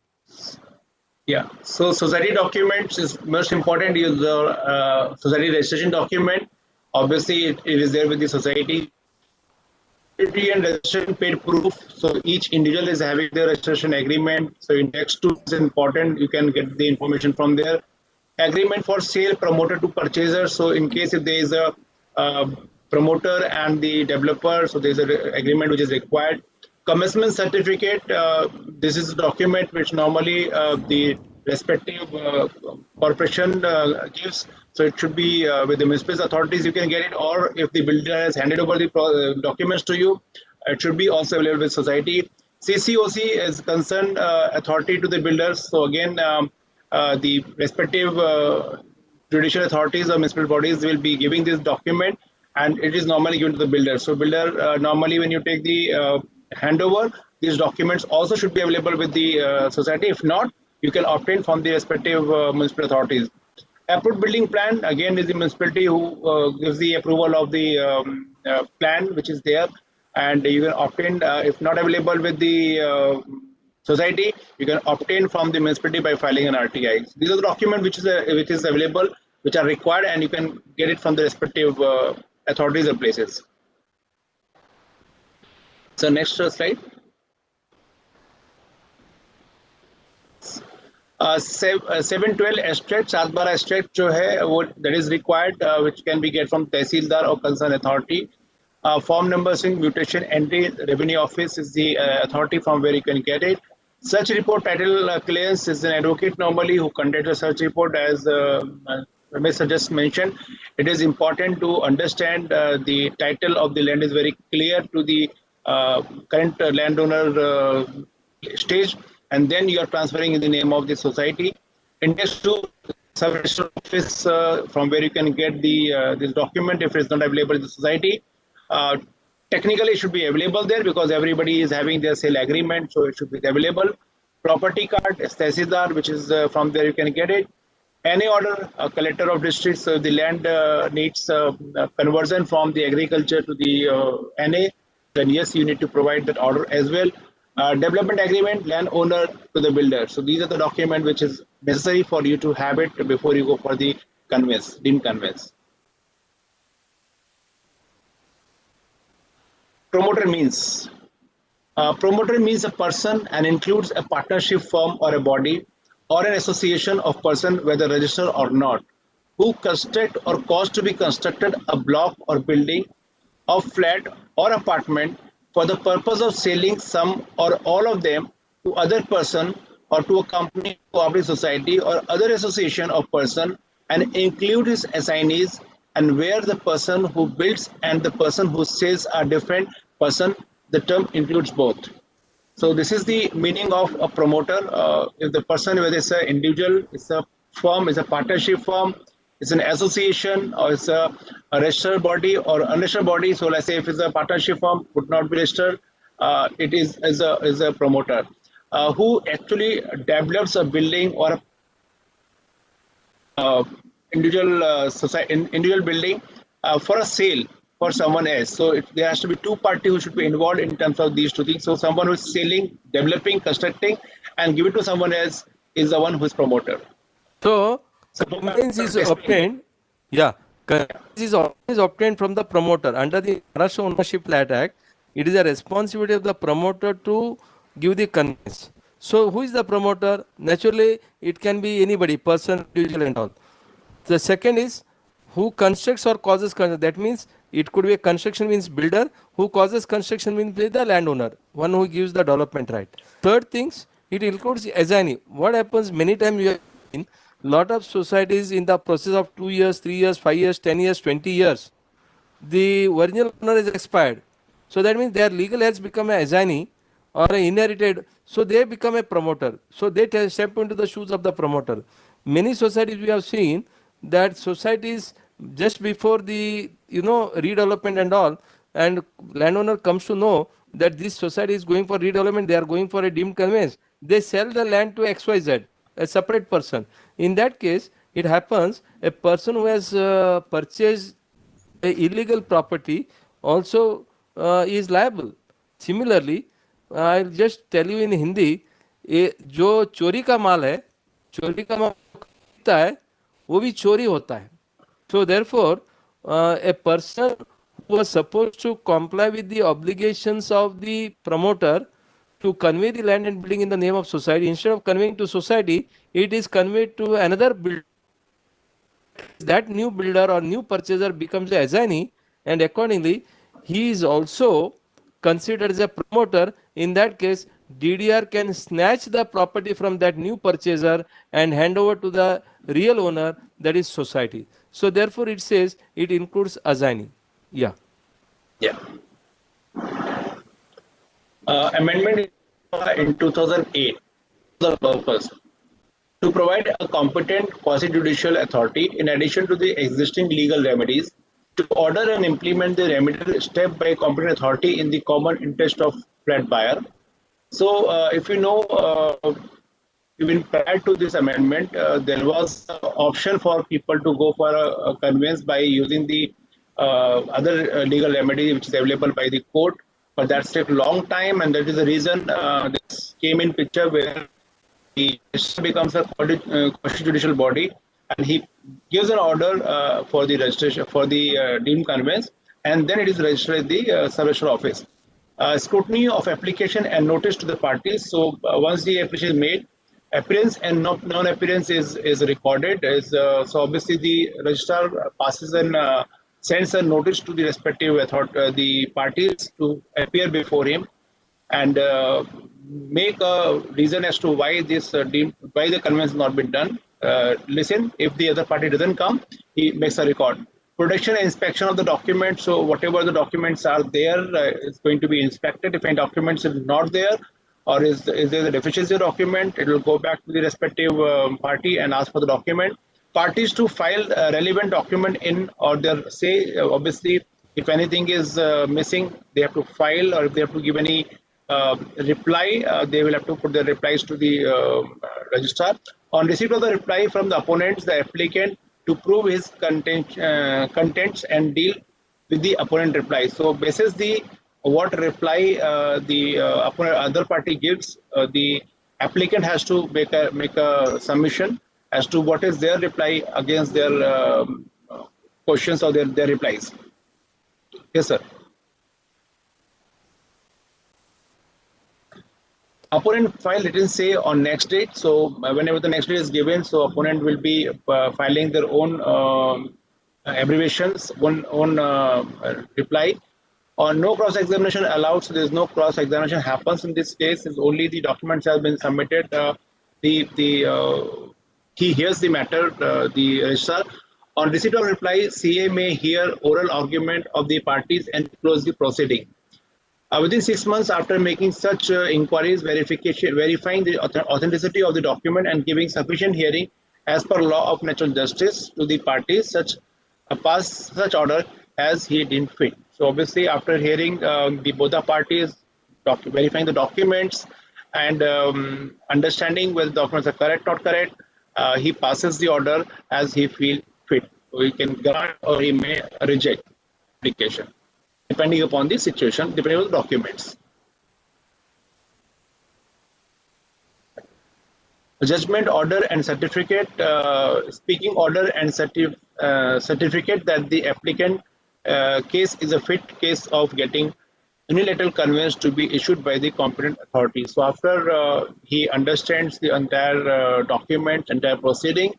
Yeah, so society documents is most important. Is the society registration document. Obviously, it is there with the society. Security and registration paid proof. So each individual is having their registration agreement. So index 2 is important. You can get the information from there. Agreement for sale, promoter to purchaser. So in case if there is a promoter and the developer, so there is an agreement which is required. Commencement certificate. This is a document which normally the respective corporation gives. So it should be with the municipal authorities, you can get it, or if the builder has handed over the documents to you, it should be also available with society. CCOC is concerned authority to the builders. So again, the respective judicial authorities or municipal bodies will be giving this document, and it is normally given to the builder. So builder, normally when you take the handover, these documents also should be available with the society. If not, you can obtain from the respective municipal authorities. Approved building plan, again, is the municipality who gives the approval of the plan which is there, and you can obtain, if not available with the society, you can obtain from the municipality by filing an RTI. These are the documents which is available, which are required, and you can get it from the respective authorities or places. So next slide. 712 extract, 7/12 extract जो है वो that is required, which can be get from tehsildar or concerned authority. Form number saying mutation entry, revenue office is the authority from where you can get it. Search report title clearance is an advocate normally who conducts a search report. As Mr. just mentioned, it is important to understand the title of the land is very clear to the current landowner stage, and then you are transferring in the name of the society. Index 2 sub-registrar office from where you can get the this document if it's not available in the society. Technically, it should be available there because everybody is having their sale agreement, so it should be available. Property card, Tehsildar, which is from there you can get it. Any order, collector of districts, so the land needs conversion from the agriculture to the NA, then yes, you need to provide that order as well. Development agreement, landowner to the builder. So these are the documents which is necessary for you to have it before you go for the conveyance, deemed conveyance. Promoter means a person and includes a partnership firm or a body or an association of person, whether registered or not, who construct or cause to be constructed a block or building of flat or apartment for the purpose of selling some or all of them to other person or to a company, cooperative society or other association of person, and include his assignees, and where the person who builds and the person who sells are different person, the term includes both. So this is the meaning of a promoter. If the person, whether it's an individual, it's a firm, it's a partnership firm, it's an association, or it's a registered body or unregistered body. So let's say if it's a partnership firm, would not be registered. It is a promoter who actually develops a building or a individual building for a sale for someone else. So there has to be two parties who should be involved in terms of these two things. So someone who is selling, developing, constructing, and give it to someone else is the one who is promoter. So conveyance is obtained. Yeah, conveyance is always obtained from the promoter under the Maharashtra Ownership Flat Act. It is a responsibility of the promoter to give the conveyance. So who is the promoter? Naturally, it can be anybody, person, individual, and all. The second is who constructs or causes construction. That means it could be a construction means builder who causes construction means the landowner, one who gives the development right. Third things, it includes assignee. What happens many times we have seen lot of societies in the process of 2 years, 3 years, 5 years, 10 years, 20 years, the original owner is expired. So that means their legal has become an assignee or an inherited. So they become a promoter. So they step into the shoes of the promoter. Many societies we have seen that societies just before the redevelopment and all, and landowner comes to know that this society is going for redevelopment, they are going for a deemed conveyance, they sell the land to XYZ, a separate person. In that case, it happens a person who has purchased a illegal property also is liable. Similarly, I'll just tell you in Hindi, जो चोरी का माल है, चोरी का माल होता है, वो भी चोरी होता है. So therefore, a person who was supposed to comply with the obligations of the promoter to convey the land and building in the name of society, instead of conveying to society, it is conveyed to another builder. That new builder or new purchaser becomes a assignee, and accordingly he is also considered as a promoter. In that case, DDR can snatch the property from that new purchaser and hand over to the real owner, that is society. So therefore it says it includes assignee. Yeah. Amendment in 2008, the purpose to provide a competent quasi-judicial authority in addition to the existing legal remedies to order and implement the remedial step by competent authority in the common interest of flat buyer. So if you know, even prior to this amendment, there was an option for people to go for a conveyance by using the other legal remedy which is available by the court, but that took a long time, and that is the reason this came in picture where the becomes a quasi-judicial body, and he gives an order for the registration for the deemed conveyance, and then it is registered at the sub-registrar office. Scrutiny of application and notice to the parties. So once the application is made, appearance and non-appearance is recorded. So obviously the registrar passes and sends a notice to the respective the parties to appear before him and make a reason as to why this why the conveyance has not been done. Listen, if the other party doesn't come, he makes a record. Production and inspection of the document. So whatever the documents are there is going to be inspected. If any documents is not there, or is there a deficiency document, it will go back to the respective party and ask for the document. Parties to file a relevant document in order, say, obviously, if anything is missing, they have to file, or if they have to give any reply, they will have to put their replies to the registrar. On receipt of the reply from the opponents, the applicant to prove his contents and deal with the opponent reply. So basis the what reply the other party gives, the applicant has to make a submission as to what is their reply against their questions or their replies. Yes, sir. Opponent file written say on next date. So whenever the next date is given, so opponent will be filing their own abbreviations, own reply. On no cross-examination allowed, so there is no cross-examination happens in this case. It's only the documents have been submitted. He hears the matter, the registrar. On receipt of reply, CA may hear oral argument of the parties and close the proceeding. Within 6 months after making such inquiries, verifying the authenticity of the document and giving sufficient hearing as per law of natural justice to the parties, pass such order as he deemed fit. So obviously, after hearing both the parties, verifying the documents and understanding whether the documents are correct or not correct, he passes the order as he feels fit. So he can grant or he may reject application, depending upon the situation, depending on the documents. Judgment, order and certificate. Speaking order and certificate that the applicant case is a fit case of getting unilateral conveyance to be issued by the competent authority. So after he understands the entire document, entire proceeding,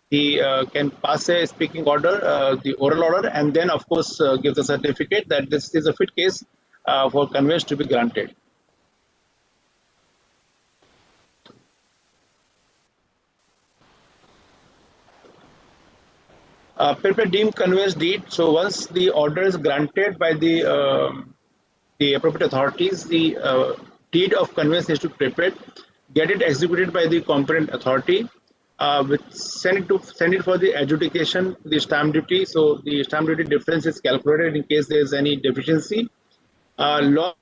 he can pass a speaking order, the oral order, and then of course give the certificate that this is a fit case for conveyance to be granted. Prepare deemed conveyance deed. So once the order is granted by the appropriate authorities, the deed of conveyance needs to be prepared, get it executed by the competent authority, send it for the adjudication, the stamp duty. So the stamp duty difference is calculated in case there is any deficiency. Law